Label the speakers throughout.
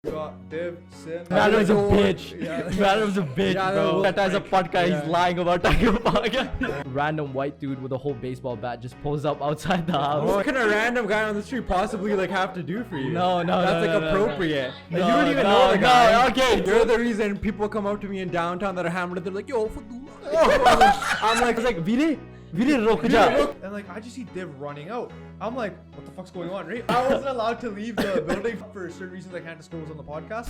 Speaker 1: We got Div, Sim.
Speaker 2: Man was a bitch.
Speaker 1: Yeah.
Speaker 2: Man was a bitch, bro. That guy's a podcast. He's lying about Tiger podcast. Random white dude with a whole baseball bat just pulls up outside the house.
Speaker 3: What can a random guy on the street possibly like have to do for you?
Speaker 2: No,
Speaker 3: That's like appropriate.
Speaker 2: No,
Speaker 3: Like, you don't even
Speaker 2: no,
Speaker 3: know the
Speaker 2: no,
Speaker 3: guy.
Speaker 2: okay.
Speaker 3: You're the reason people come up to me in downtown that are hammered. They're like, yo, I'm like,
Speaker 2: Vire, ruk ja.
Speaker 1: And like, I just see Div running out. I'm like, what the fuck's going on, right? I wasn't allowed to leave the building for certain reasons I can't disclose on the podcast.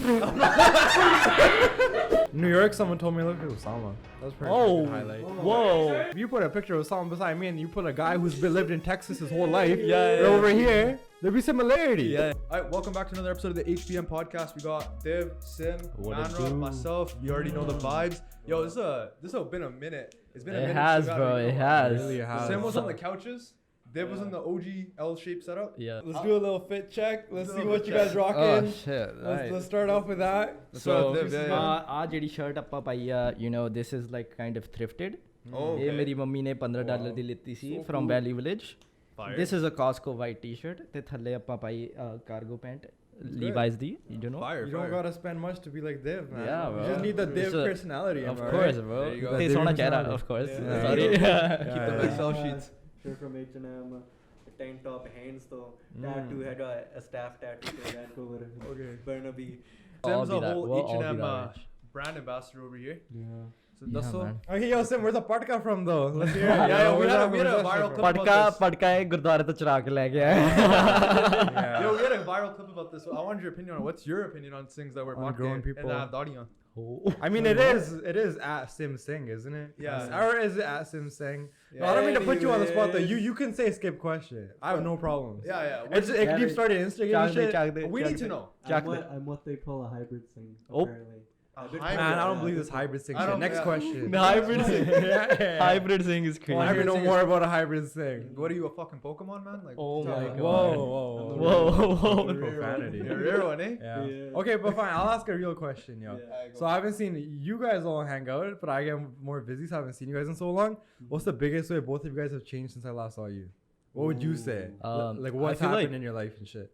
Speaker 3: New York, someone told me look at Osama. That was pretty
Speaker 2: Oh,
Speaker 3: highlight.
Speaker 2: whoa.
Speaker 3: If you put a picture of Osama beside me and you put a guy who's lived in Texas his whole life
Speaker 2: Yeah.
Speaker 3: over here, there'd be similarity.
Speaker 2: Yeah.
Speaker 1: Alright, welcome back to another episode of the HBM podcast. We got Div, Sim,
Speaker 3: What it
Speaker 1: Manra,
Speaker 3: do?
Speaker 1: myself. You already know the vibes. Yo, this has been a minute. It's been a minute.
Speaker 2: It has,
Speaker 1: since we got
Speaker 2: bro.
Speaker 1: a
Speaker 2: It
Speaker 1: video.
Speaker 2: has.
Speaker 3: Really has.
Speaker 1: Sim was on the couches. Div was in the OG L-shaped setup.
Speaker 2: Yeah.
Speaker 3: Let's do a little fit check. Let's see
Speaker 1: Little
Speaker 3: what
Speaker 1: fit
Speaker 3: you guys
Speaker 1: check.
Speaker 3: rocking.
Speaker 2: shit.
Speaker 3: Let's start off with that.
Speaker 2: So,
Speaker 1: Div, yeah.
Speaker 2: आज JD shirt ਆਪਾਂ ਪਾਈ ਆ, you know, this is like kind of thrifted.
Speaker 1: Oh,
Speaker 2: ਇਹ
Speaker 1: okay.
Speaker 2: ਮੇਰੀ mummy ਨੇ $15 ਦੀ ਲਿੱਤੀ ਸੀ from Valley Village.
Speaker 1: Fire.
Speaker 2: This is a Costco white t-shirt ਤੇ ਥੱਲੇ ਆਪਾਂ ਪਾਈ cargo pant Levi's the, you know.
Speaker 1: Fire,
Speaker 3: You don't
Speaker 1: fire.
Speaker 3: gotta spend much to be like Div, man.
Speaker 2: Yeah, bro.
Speaker 3: You just need the Div
Speaker 2: It's a-
Speaker 3: personality.
Speaker 2: Of
Speaker 3: am I
Speaker 2: course,
Speaker 3: right?
Speaker 2: bro.
Speaker 1: There you go.
Speaker 2: ਤੇ
Speaker 3: The
Speaker 2: ਸੋਹਣਾ ਚਿਹਰਾ,
Speaker 3: personality.
Speaker 2: of course.
Speaker 1: Yeah.
Speaker 2: Sorry.
Speaker 1: Keep the
Speaker 3: Yeah.
Speaker 1: Excel sheets.
Speaker 4: Shirt from H&M, a tank top, hands though. Tattoo had a staff tattoo to Vancouver.
Speaker 1: Okay.
Speaker 4: Burnaby.
Speaker 2: I'll
Speaker 1: Sim's
Speaker 2: be
Speaker 1: a
Speaker 2: that-
Speaker 1: whole
Speaker 2: we'll all be
Speaker 1: H&M
Speaker 2: that rich.
Speaker 1: brand ambassador over here.
Speaker 4: Yeah.
Speaker 1: So
Speaker 2: Yeah,
Speaker 1: that's all.
Speaker 2: man.
Speaker 3: Okay, yo, Sim, where's the podcast from though? Let's hear it.
Speaker 1: Yeah, we
Speaker 3: where's
Speaker 1: had
Speaker 3: that-
Speaker 1: a
Speaker 3: where's that
Speaker 1: viral
Speaker 3: shit
Speaker 1: clip.
Speaker 3: from?
Speaker 2: ਪਟਕਾ ਇਹ ਗੁਰਦੁਆਰੇ ਤੋਂ ਚੁਰਾ ਕੇ ਲੈ ਗਿਆ
Speaker 3: Yeah.
Speaker 1: Yo, we had a viral clip about this. So I wanted your opinion on it. What's your opinion on things that were
Speaker 3: On
Speaker 1: mocked
Speaker 3: grown
Speaker 1: and
Speaker 3: people.
Speaker 1: Avdadian?
Speaker 3: I mean, it is at Sim Sing, isn't it?
Speaker 1: Yeah.
Speaker 3: Or is it at Sim Sing? No,
Speaker 1: Yeah.
Speaker 3: I don't mean to put you on the spot though. You can say skip question. I have no problems.
Speaker 1: Yeah, yeah.
Speaker 3: It's just Ekdeep started instigating shit.
Speaker 1: We need to know.
Speaker 4: I'm what they call a hybrid thing.
Speaker 2: Oh.
Speaker 4: Apparently.
Speaker 1: Hybrid.
Speaker 3: Man, I don't believe this hybrid thing.
Speaker 1: I
Speaker 3: Shit.
Speaker 1: don't-
Speaker 3: Next
Speaker 1: yeah.
Speaker 3: question.
Speaker 2: The hybrid thing.
Speaker 3: Yeah.
Speaker 2: Hybrid thing is
Speaker 3: I
Speaker 2: crazy.
Speaker 3: want to
Speaker 1: Hybrid
Speaker 3: know
Speaker 1: thing
Speaker 3: more
Speaker 1: is-
Speaker 3: about a hybrid thing.
Speaker 1: What are you, a fucking Pokemon, man? Like,
Speaker 2: Oh
Speaker 1: what's
Speaker 2: my
Speaker 1: up?
Speaker 2: God. Whoa.
Speaker 3: Profanity.
Speaker 1: You're a real one, eh?
Speaker 3: Yeah.
Speaker 4: Yeah.
Speaker 3: Okay, but fine. I'll ask a real question, yo.
Speaker 4: Yeah.
Speaker 3: So I haven't seen you guys all hang out, but I get more busy, so I haven't seen you guys in so long. What's the biggest way both of you guys have changed since I last saw you? What would you say? Like what's
Speaker 2: I feel
Speaker 3: happened
Speaker 2: like-
Speaker 3: in your life and shit?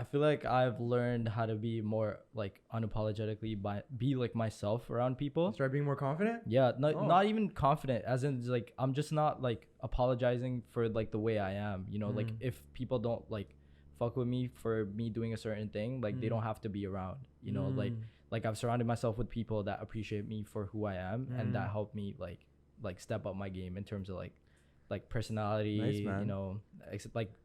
Speaker 2: I feel like I've learned how to be more like unapologetically be like myself around people.
Speaker 3: Start being more confident?
Speaker 2: Yeah,
Speaker 3: Oh.
Speaker 2: not even confident, as in like I'm just not like apologizing for like the way I am. You know, like if people don't like fuck with me for me doing a certain thing, like they don't have to be around. You know, like I've surrounded myself with people that appreciate me for who I am and that help me like step up my game in terms of like personality.
Speaker 3: Nice, man.
Speaker 2: You know, like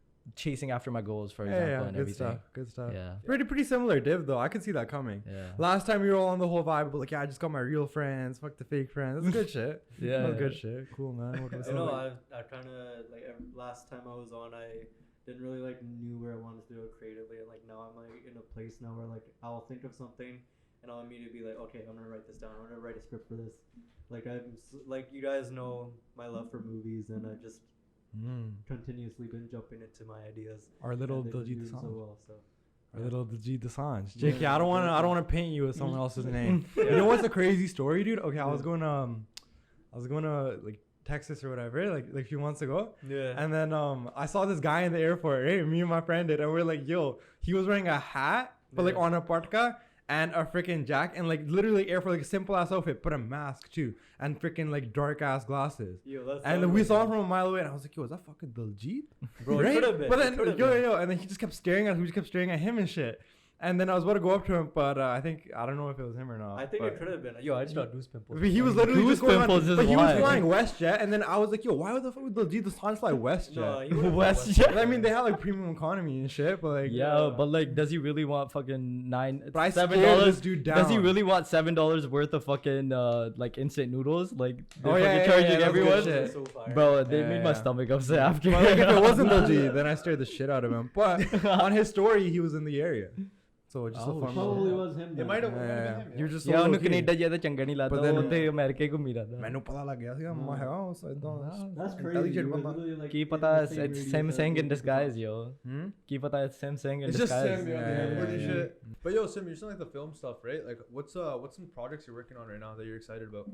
Speaker 2: chasing after my goals, for
Speaker 3: Yeah,
Speaker 2: example,
Speaker 3: yeah,
Speaker 2: and
Speaker 3: good
Speaker 2: everything.
Speaker 3: stuff. Good stuff.
Speaker 2: Yeah.
Speaker 3: Pretty similar, Div, though. I could see that coming.
Speaker 2: Yeah.
Speaker 3: Last time you were all on the whole vibe, but like, yeah, I just got my real friends. Fuck the fake friends. That's good shit.
Speaker 2: Yeah.
Speaker 3: That's good shit. Cool, man. What was
Speaker 4: I know.
Speaker 3: it?
Speaker 4: I kind of like last time I was on, I didn't really like knew where I wanted to do it creatively, and like now I'm like in a place now where like I'll think of something and I'll immediately be like, okay, I'm gonna write this down. I'm gonna write a script for this. Like like you guys know my love for movies, and I just continuously been jumping into my ideas.
Speaker 3: Our little
Speaker 4: and they've been
Speaker 3: Diljit
Speaker 4: doing so
Speaker 3: Dosanjh.
Speaker 4: well, so.
Speaker 3: Our little Diljit Dosanjh. JK, I don't wanna paint you with someone else's name. You know what's a crazy story, dude? Okay, I was going to like Texas or whatever, like a few months ago.
Speaker 4: Yeah.
Speaker 3: And then I saw this guy in the airport, right? Me and my friend did, and we're like, yo, he was wearing a hat, but like on a parka and a freaking jacket, and like literally airport, like a simple ass outfit, but a mask too, and freaking like dark ass glasses.
Speaker 4: Yo, that's
Speaker 3: And then we saw him from a mile away, and I was like, yo, is that fucking Diljit?
Speaker 4: Bro, it could've been.
Speaker 3: But
Speaker 4: It
Speaker 3: then,
Speaker 4: could've
Speaker 3: yo,
Speaker 4: been.
Speaker 3: yo, and then he just kept staring at us. We just kept staring at him and shit. And then I was about to go up to him, but I don't know if it was him or not.
Speaker 4: I think
Speaker 3: but
Speaker 4: it could have been. Yo, I just got goose pimples.
Speaker 3: But he was literally
Speaker 2: Goose
Speaker 3: just going on,
Speaker 2: pimples is
Speaker 3: but he was
Speaker 2: why.
Speaker 3: flying WestJet, and then I was like, yo, why the fuck would Diljit Dosanjh fly
Speaker 4: No,
Speaker 3: WestJet?
Speaker 4: he would've
Speaker 2: WestJet.
Speaker 3: I mean, they had like premium economy and shit, but like,
Speaker 2: Yeah, but like, does he really want fucking
Speaker 3: But I
Speaker 2: $7?
Speaker 3: scared this dude
Speaker 2: Does he
Speaker 3: down.
Speaker 2: really want $7 worth of fucking like instant noodles? Like they're
Speaker 3: Oh, yeah,
Speaker 2: fucking charging
Speaker 3: that's good
Speaker 2: everyone.
Speaker 3: shit.
Speaker 4: So fire.
Speaker 2: Bro, they
Speaker 3: Yeah,
Speaker 2: made my
Speaker 3: yeah.
Speaker 2: stomach upset after.
Speaker 3: But like, if it wasn't Diljit, then I stared the shit out of him. But on his story, he was in the area. So just a
Speaker 2: Oh,
Speaker 3: fun
Speaker 4: Probably
Speaker 3: little-
Speaker 4: was him.
Speaker 1: It
Speaker 4: then.
Speaker 1: might have
Speaker 3: Yeah,
Speaker 1: been
Speaker 3: yeah.
Speaker 1: him.
Speaker 3: You're just
Speaker 2: ਯਾ
Speaker 3: so
Speaker 2: ਉਹਨੂੰ
Speaker 3: low-key.
Speaker 2: Canada ਜਿਆਦਾ ਚੰਗਾ ਨਹੀਂ ਲੱਗਦਾ
Speaker 3: But then-
Speaker 2: ਉਹ ਤੇ America ਘੁੰਮੀ ਰਹਿੰਦਾ
Speaker 3: ਮੈਨੂੰ ਪਤਾ ਲੱਗ ਗਿਆ ਸੀਗਾ ਮੈਂ ਹੈਗਾ ਉਸ ਇਦਾਂ
Speaker 4: That's crazy.
Speaker 3: Intelligent
Speaker 4: You were
Speaker 3: ਬੰਦਾ।
Speaker 4: literally, like,
Speaker 2: ਕੀ
Speaker 4: in
Speaker 2: ਪਤਾ
Speaker 4: the same
Speaker 2: it's
Speaker 4: radio
Speaker 2: Sam
Speaker 4: that
Speaker 2: Singh in
Speaker 4: we
Speaker 2: disguise,
Speaker 4: talked
Speaker 2: yo.
Speaker 3: Hmm?
Speaker 2: ਕੀ ਪਤਾ it's Sam Singh in
Speaker 1: It's just
Speaker 2: disguise.
Speaker 1: Sim,
Speaker 3: Yeah,
Speaker 1: the
Speaker 3: yeah,
Speaker 1: Edward and
Speaker 3: yeah.
Speaker 1: shit. But yo, Sim, you're still like the film stuff, right? Like, what's some projects you're working on right now that you're excited about?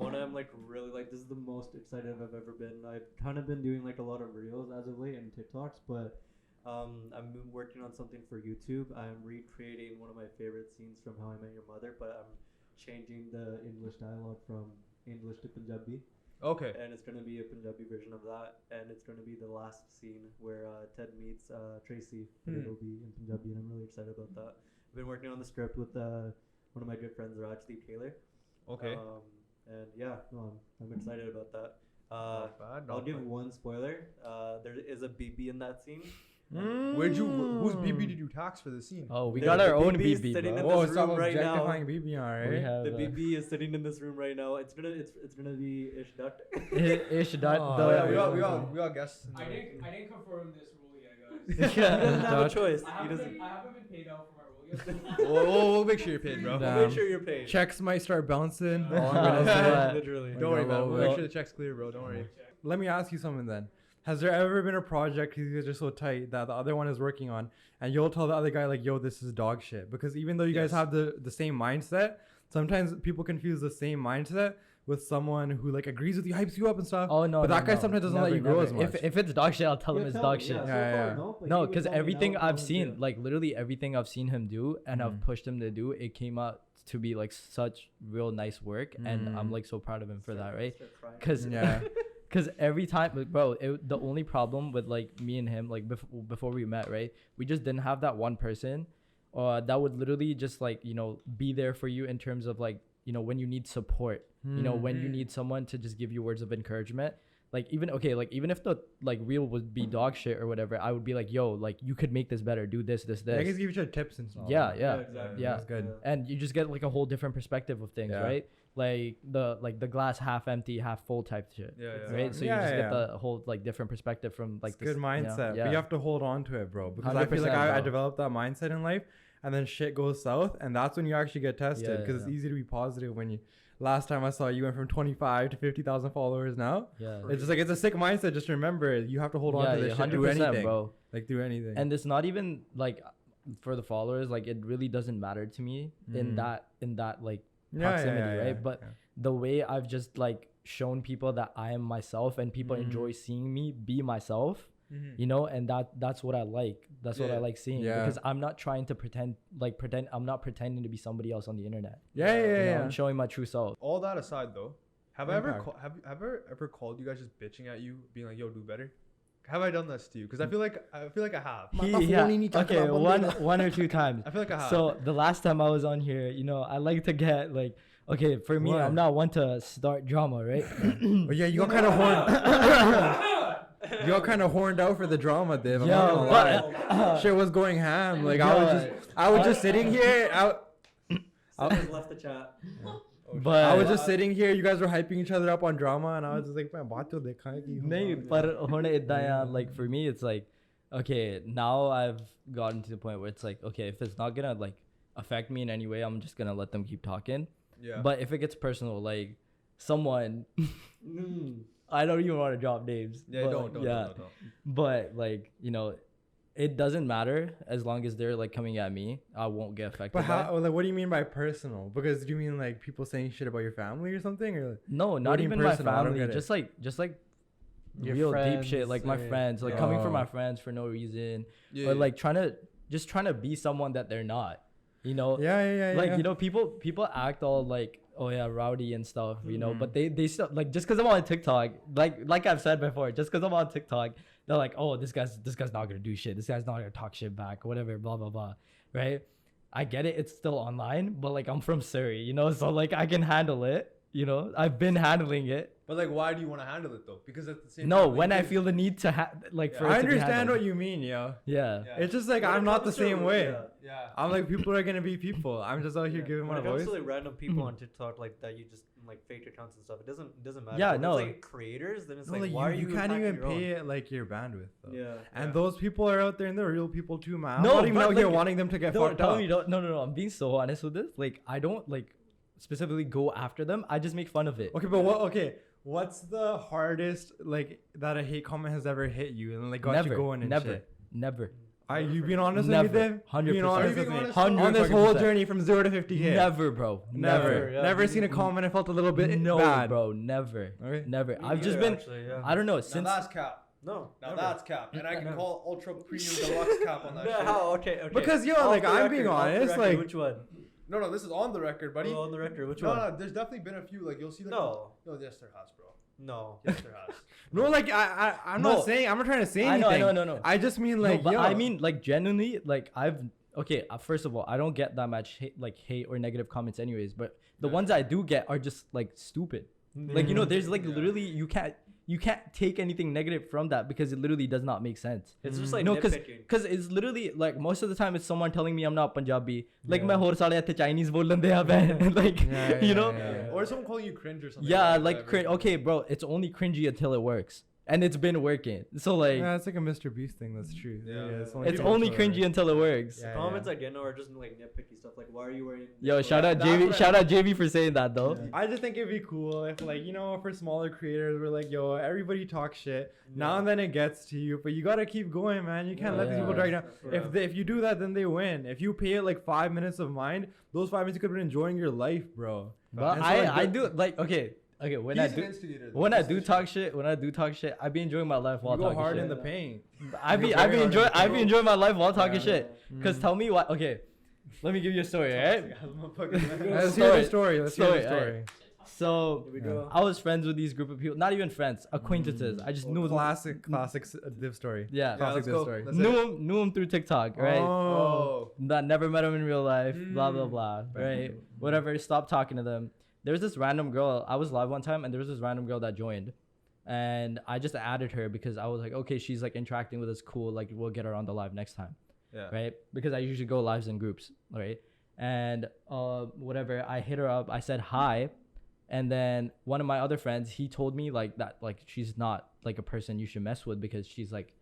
Speaker 4: One I'm like really like this is the most excited I've ever been. I've kind of been doing like a lot of reels as of late and TikToks, but I'm working on something for YouTube. I'm recreating one of my favorite scenes from How I Met Your Mother, but I'm changing the English dialogue from English to Punjabi.
Speaker 1: Okay.
Speaker 4: And it's going to be a Punjabi version of that. And it's going to be the last scene where Ted meets Tracy. And it'll be in Punjabi, and I'm really excited about that. I've been working on the script with one of my good friends, Rajdeep Taylor.
Speaker 1: Okay.
Speaker 4: And yeah, no, I'm excited about that.
Speaker 1: Not bad,
Speaker 4: I'll
Speaker 1: not
Speaker 4: give
Speaker 1: bad.
Speaker 4: one spoiler. There is a BB in that scene.
Speaker 1: Whose BB did you tax for the scene?
Speaker 2: Oh, we
Speaker 4: The
Speaker 2: got our own
Speaker 4: BB is
Speaker 2: BB,
Speaker 4: sitting
Speaker 2: bro.
Speaker 4: in
Speaker 3: Oh,
Speaker 4: this
Speaker 3: stop
Speaker 4: room right now.
Speaker 3: objectifying BB, alright?
Speaker 2: We have
Speaker 4: The BB is sitting in this room right now. It's gonna be Ishdat.
Speaker 2: Ish dot
Speaker 3: Oh,
Speaker 1: Yeah,
Speaker 2: the
Speaker 1: we all guessed.
Speaker 5: I didn't confirm this rule yet, guys.
Speaker 4: He doesn't have a
Speaker 3: Dot.
Speaker 4: choice.
Speaker 5: I
Speaker 4: He
Speaker 5: haven't
Speaker 4: doesn't.
Speaker 5: been paid out for my rule yet.
Speaker 1: We'll make sure you're paid, bro.
Speaker 3: Damn.
Speaker 4: Make sure you're paid.
Speaker 3: Checks might start bouncing.
Speaker 5: Uh,
Speaker 3: All I'm gonna say.
Speaker 4: Literally.
Speaker 1: Don't worry, man. We'll
Speaker 3: Well,
Speaker 1: make sure the check's clear, bro. Don't worry.
Speaker 3: Let me ask you something then. Has there ever been a project you guys are so tight that the other one is working on, and you'll tell the other guy like, "Yo, this is dog shit"? Because even though you guys
Speaker 1: Yes.
Speaker 3: have the same mindset, sometimes people confuse the same mindset with someone who like agrees with you, hypes you up and stuff.
Speaker 2: Oh no,
Speaker 3: But
Speaker 2: no,
Speaker 3: that guy
Speaker 2: no.
Speaker 3: sometimes doesn't
Speaker 2: Never,
Speaker 3: let you grow
Speaker 2: never.
Speaker 3: as much.
Speaker 2: If it's dog shit, I'll tell him it's dog shit.
Speaker 3: Yeah.
Speaker 2: No, because everything I've seen, like literally everything I've seen him do and I've pushed him to do, it came out to be like such real nice work, and I'm like so proud of him for that, right? Because
Speaker 3: Yeah.
Speaker 2: Because every time, like, bro, the only problem with like me and him, like before we met, right, we just didn't have that one person that would literally just like, you know, be there for you in terms of like, you know, when you need support, you know, when you need someone to just give you words of encouragement. Like even if the like reel would be dog shit or whatever, I would be like, yo, like you could make this better, do this.
Speaker 3: I guess give each other tips and stuff.
Speaker 2: Yeah,
Speaker 4: exactly.
Speaker 2: yeah.
Speaker 3: That's good.
Speaker 2: And you just get like a whole different perspective of things,
Speaker 3: Yeah.
Speaker 2: right? Like the glass half empty, half full type shit.
Speaker 1: Yeah, yeah.
Speaker 2: Right, so
Speaker 3: Yeah,
Speaker 2: you just get
Speaker 3: yeah.
Speaker 2: the whole like different perspective from like
Speaker 3: It's good
Speaker 2: this,
Speaker 3: mindset,
Speaker 2: yeah.
Speaker 3: but you have to hold on to it, bro. Because I feel
Speaker 2: 100%,
Speaker 3: like I
Speaker 2: bro.
Speaker 3: developed that mindset in life, and then shit goes south, and that's when you actually get tested.
Speaker 2: Yeah,
Speaker 3: Because
Speaker 2: yeah.
Speaker 3: it's easy to be positive when you. Last time I saw you went from 25 to 50,000 followers now.
Speaker 2: Yeah.
Speaker 3: It's just like it's a sick mindset. Just remember, you have to hold on to this shit through
Speaker 2: 100%,
Speaker 3: anything,
Speaker 2: bro.
Speaker 3: like through anything.
Speaker 2: And it's not even like for the followers, like it really doesn't matter to me in that like proximity, right? But the way I've just like shown people that I am myself and people enjoy seeing me be myself, you know, and that's what I like. That's what I like seeing, because I'm not trying to pretend. I'm not pretending to be somebody else on the internet. You know, I'm showing my true self.
Speaker 1: All that aside, though, have I ever
Speaker 3: Impact.
Speaker 1: have I ever called you guys just bitching at you, being like, "Yo, do better"? Have I done this to you? Because I feel like I have.
Speaker 2: Okay, one or two times.
Speaker 1: I feel like I have.
Speaker 2: So the last time I was on here, you know, I like to get like, okay, for me,
Speaker 3: What?
Speaker 2: I'm not one to start drama, right?
Speaker 3: Oh yeah, you got kind of horned. You got kind of horned out for the drama, Dave. I'm not gonna lie. Shit was going ham. Like I was just sitting here.
Speaker 4: Someone's left the chat.
Speaker 2: But
Speaker 3: I was just sitting here. You guys were hyping each other up on drama, and I was just like, man, baat to dekha hai ki hum
Speaker 2: नहीं,
Speaker 3: aap."
Speaker 2: पर होने इतना यार, like for me, it's like, okay, now I've gotten to the point where it's like, okay, if it's not gonna like affect me in any way, I'm just gonna let them keep talking.
Speaker 1: Yeah.
Speaker 2: But if it gets personal, like someone, I don't even want to drop names.
Speaker 1: Yeah,
Speaker 2: but,
Speaker 1: don't.
Speaker 2: But like, you know, it doesn't matter as long as they're like coming at me. I won't get affected.
Speaker 3: But
Speaker 2: by it.
Speaker 3: how? Like, what do you mean by personal? Because do you mean like people saying shit about your family or something? Or
Speaker 2: No,
Speaker 3: What
Speaker 2: not
Speaker 3: do you mean
Speaker 2: even my
Speaker 3: personal? I don't
Speaker 2: family.
Speaker 3: get it.
Speaker 2: Just like
Speaker 3: Your
Speaker 2: real deep
Speaker 3: friends,
Speaker 2: shit. Like my
Speaker 3: or-
Speaker 2: friends, like
Speaker 3: Yeah.
Speaker 2: coming from
Speaker 3: Oh.
Speaker 2: my friends for no reason,
Speaker 1: Yeah,
Speaker 2: or like trying to be someone that they're not. You know,
Speaker 3: yeah.
Speaker 2: like you know, people act all like, oh yeah, rowdy and stuff, you know, but they still like, just because I'm on TikTok, like I've said before, just because I'm on TikTok, they're like, oh, this guy's not gonna do shit, this guy's not gonna talk shit back, whatever, blah blah blah, right? I get it, it's still online, but like I'm from Surrey, you know, so like I can handle it, you know, I've been handling it.
Speaker 1: But like, why do you want to handle it though? Because at the same
Speaker 2: No,
Speaker 1: time,
Speaker 2: when I
Speaker 1: like,
Speaker 2: feel the need to like for it
Speaker 3: I
Speaker 2: to be
Speaker 3: understand
Speaker 2: handled.
Speaker 3: what you mean, yo.
Speaker 2: Yeah.
Speaker 3: It's just like
Speaker 4: When
Speaker 3: I'm
Speaker 4: it
Speaker 3: not the
Speaker 4: comes to-
Speaker 3: same way.
Speaker 4: yeah.
Speaker 3: I'm like, people are gonna be people. I'm just out here giving
Speaker 4: When
Speaker 3: my
Speaker 4: it comes
Speaker 3: voice.
Speaker 4: to like random people on TikTok like that, you just like fake accounts and stuff. It doesn't matter.
Speaker 2: Yeah,
Speaker 4: When
Speaker 2: no.
Speaker 4: It's like creators, then it's
Speaker 3: No,
Speaker 4: like,
Speaker 3: like,
Speaker 4: why are
Speaker 3: you
Speaker 4: you
Speaker 3: can't
Speaker 4: impacting
Speaker 3: even
Speaker 4: your own?
Speaker 3: pay it like your bandwidth though.
Speaker 4: Yeah.
Speaker 3: And those people are out there and they're real people too, man. I'm
Speaker 2: No,
Speaker 3: not even
Speaker 2: but,
Speaker 3: out here
Speaker 2: like,
Speaker 3: wanting them to get
Speaker 2: Don't
Speaker 3: fucked
Speaker 2: tell
Speaker 3: up.
Speaker 2: me, no. I'm being so honest with this. Like, I don't like specifically go after them. I just make fun of it.
Speaker 3: Okay, but what? Okay, what's the hardest like that a hate comment has ever hit you and like got you going and shit?
Speaker 2: Never.
Speaker 3: Are you being honest
Speaker 2: Never.
Speaker 3: with me, Dave?
Speaker 2: 100%.
Speaker 3: Being honest with
Speaker 1: Being
Speaker 3: me.
Speaker 1: honest?
Speaker 3: On this
Speaker 2: 100%
Speaker 3: whole journey from 0 to 50K.
Speaker 2: Never, bro.
Speaker 3: Never.
Speaker 4: Yeah,
Speaker 3: Never
Speaker 4: me
Speaker 3: seen a comment and felt a little bit
Speaker 2: No,
Speaker 3: bad.
Speaker 2: bro. Never.
Speaker 3: Okay.
Speaker 2: Never.
Speaker 4: Me
Speaker 2: I've just
Speaker 4: neither,
Speaker 2: been.
Speaker 4: actually, yeah.
Speaker 2: I don't know
Speaker 1: Now
Speaker 2: since.
Speaker 1: that's cap.
Speaker 4: No.
Speaker 1: Now
Speaker 4: never.
Speaker 1: that's cap, and I can
Speaker 4: Never.
Speaker 1: call ultra premium deluxe cap on that
Speaker 4: No,
Speaker 1: shit.
Speaker 4: how? Okay.
Speaker 3: Because, yo,
Speaker 4: Off
Speaker 3: like,
Speaker 4: the
Speaker 3: I'm
Speaker 4: record,
Speaker 3: being
Speaker 4: off the
Speaker 3: honest,
Speaker 4: record,
Speaker 3: like-
Speaker 4: which one?
Speaker 1: No, this is on the record, buddy.
Speaker 4: Oh, on the record, which
Speaker 1: No,
Speaker 4: one?
Speaker 1: there's definitely been a few. Like you'll see. Like,
Speaker 4: No.
Speaker 1: No, yes, there has, bro.
Speaker 4: No.
Speaker 1: Yes, there has.
Speaker 3: No, like I'm
Speaker 2: No.
Speaker 3: not saying. I'm not trying to say
Speaker 2: I know,
Speaker 3: anything.
Speaker 2: no.
Speaker 3: I just mean like,
Speaker 2: no, but
Speaker 3: yo,
Speaker 2: I mean, like, genuinely, like, okay, first of all, I don't get that much hate or negative comments anyways, but the ones I do get are just, like, stupid. Like, you know, there's, like, literally, you can't take anything negative from that because it literally does not make sense.
Speaker 4: It's just like
Speaker 2: No,
Speaker 4: nitpicking.
Speaker 2: because it's literally, like, most of the time it's someone telling me I'm not Punjabi. Like,
Speaker 3: Yeah.
Speaker 2: मैं होर साले इत्थे Chinese बोल लंदे आ बहन. Like,
Speaker 3: Yeah,
Speaker 2: you
Speaker 3: yeah,
Speaker 2: know?
Speaker 3: yeah.
Speaker 1: Or someone calling you cringe or something.
Speaker 2: Yeah,
Speaker 1: that,
Speaker 2: like,
Speaker 1: whatever.
Speaker 2: okay, bro, it's only cringy until it works. And it's been working. So, like,
Speaker 3: yeah, it's like a Mr. Beast thing. That's true.
Speaker 1: Yeah.
Speaker 3: it's
Speaker 2: it's only cringy until it works.
Speaker 3: Yeah.
Speaker 4: Comments I get now are just like nitpicky stuff. Like, why are you wearing?
Speaker 2: Yo,
Speaker 4: this
Speaker 2: shout
Speaker 4: or
Speaker 2: out
Speaker 4: that?
Speaker 2: JV,
Speaker 1: what I-
Speaker 2: shout out JV for saying that though.
Speaker 1: Yeah.
Speaker 3: I just think it'd be cool if, like, you know, for smaller creators, we're like, yo, everybody talks shit. Now and then it gets to you, but you gotta keep going, man. You can't let these people drag you down. If you do that, then they win. If you pay it like 5 minutes of mind, those 5 minutes you could have been enjoying your life, bro.
Speaker 2: But
Speaker 3: And so, like,
Speaker 2: I do like okay when
Speaker 1: He's
Speaker 2: I
Speaker 1: an
Speaker 2: do
Speaker 1: instigator, though.
Speaker 2: when I
Speaker 1: He's
Speaker 2: do
Speaker 1: an
Speaker 2: talk shit I be enjoying my life while
Speaker 3: you go
Speaker 2: talking
Speaker 3: hard
Speaker 2: shit.
Speaker 3: in the paint.
Speaker 2: I be
Speaker 3: very hard in the
Speaker 2: I be
Speaker 3: paint.
Speaker 2: enjoying my life while talking
Speaker 3: Yeah.
Speaker 2: shit. Cause tell me why. Okay, let me give you a story, alright?
Speaker 3: Let's hear the story. Let's hear the
Speaker 2: Story,
Speaker 3: story.
Speaker 2: So
Speaker 4: Here we go.
Speaker 2: I was friends with these group of people, not even friends, acquaintances. I just knew them.
Speaker 3: Classic div story.
Speaker 2: Yeah,
Speaker 1: Yeah,
Speaker 3: Classic
Speaker 1: let's
Speaker 3: div
Speaker 1: go.
Speaker 3: story.
Speaker 1: That's
Speaker 2: knew him through TikTok, right?
Speaker 3: Oh.
Speaker 2: That never met him in real life, blah blah blah,
Speaker 3: Mm.
Speaker 2: right? Whatever. Stopped talking to them. There was this random girl. I was live one time, and there was this random girl that joined, and I just added her because I was like, okay, she's like interacting with us, cool. Like we'll get her on the live next time,
Speaker 1: Yeah.
Speaker 2: right? Because I usually go lives in groups, right? And whatever, I hit her up. I said hi, and then one of my other friends, he told me like that, like she's not like a person you should mess with because she's like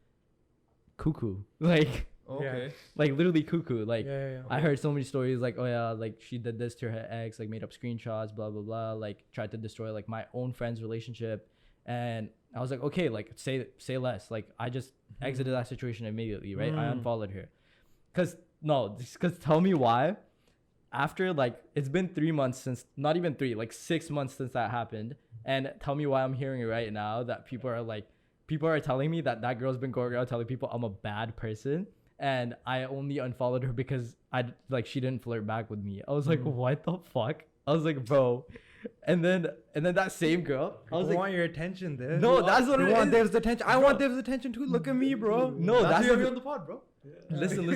Speaker 2: cuckoo, like.
Speaker 1: Okay.
Speaker 2: Like literally cuckoo. Like
Speaker 3: Yeah.
Speaker 2: I heard so many stories like, oh yeah, like she did this to her ex, like made up screenshots, blah blah blah, like tried to destroy like my own friend's relationship. And I was like, okay, like say less. Like I just exited that situation immediately, right? I unfollowed her. Cause tell me why. After like it's been 3 months since, not even 3, like 6 months since that happened. And tell me why I'm hearing it right now that people are telling me that girl's been going around telling people I'm a bad person. And I only unfollowed her because she didn't flirt back with me. I was like, what the fuck? I was like, bro. And then that same girl, I was
Speaker 3: I
Speaker 2: like,
Speaker 3: want your attention, Div.
Speaker 2: no, that's what
Speaker 3: You
Speaker 2: it
Speaker 3: want
Speaker 2: is.
Speaker 3: Div's attention. I want Div's attention too. Look at me, bro.
Speaker 2: No, that's
Speaker 1: you're
Speaker 2: what,
Speaker 1: on the pod, bro.
Speaker 2: listen.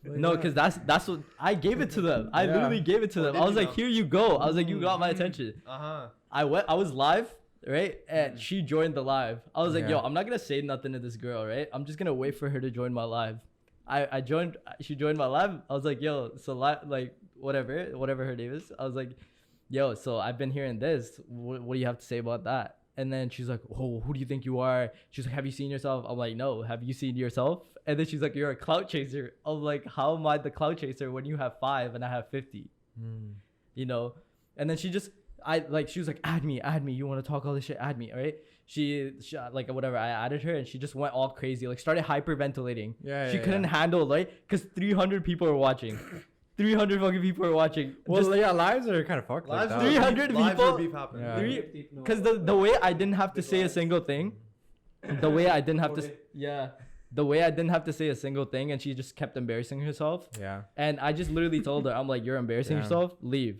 Speaker 2: No, because that's what I gave it to them. I literally gave it to them.
Speaker 1: did
Speaker 2: I was
Speaker 1: you
Speaker 2: like,
Speaker 1: now?
Speaker 2: here you go. I was like, you got my attention.
Speaker 1: Uh-huh.
Speaker 2: I was live, right? And she joined the live. I was like,
Speaker 3: Yeah.
Speaker 2: yo, I'm not gonna say nothing to this girl, right? I'm just gonna wait for her to join my live. She joined my live. I was like, yo, so like whatever her name is. I was like, yo, so I've been hearing this. What do you have to say about that? And then she's like, oh, who do you think you are? She's like, have you seen yourself? I'm like, no, have you seen yourself? And then she's like, you're a clout chaser. I'm like, how am I the clout chaser when you have 5 and I have 50? You know? And then she was like, add me. You want to talk all this shit? Add me, all right? She like whatever. I added her and she just went all crazy, like started hyperventilating. She couldn't handle, right? Because 300 people are watching. 300 fucking people are watching.
Speaker 3: Well, yeah, lives are kind of fucked.
Speaker 1: Lives
Speaker 3: like
Speaker 1: are
Speaker 3: that.
Speaker 2: 300
Speaker 1: beef, lives are
Speaker 2: people.
Speaker 1: beef happening.
Speaker 3: Yeah.
Speaker 2: Because the way I didn't have to say a single thing, the way I didn't have to say a single thing, and she just kept embarrassing herself.
Speaker 3: Yeah.
Speaker 2: And I just literally told her, I'm like, you're embarrassing
Speaker 3: Yeah.
Speaker 2: yourself, leave.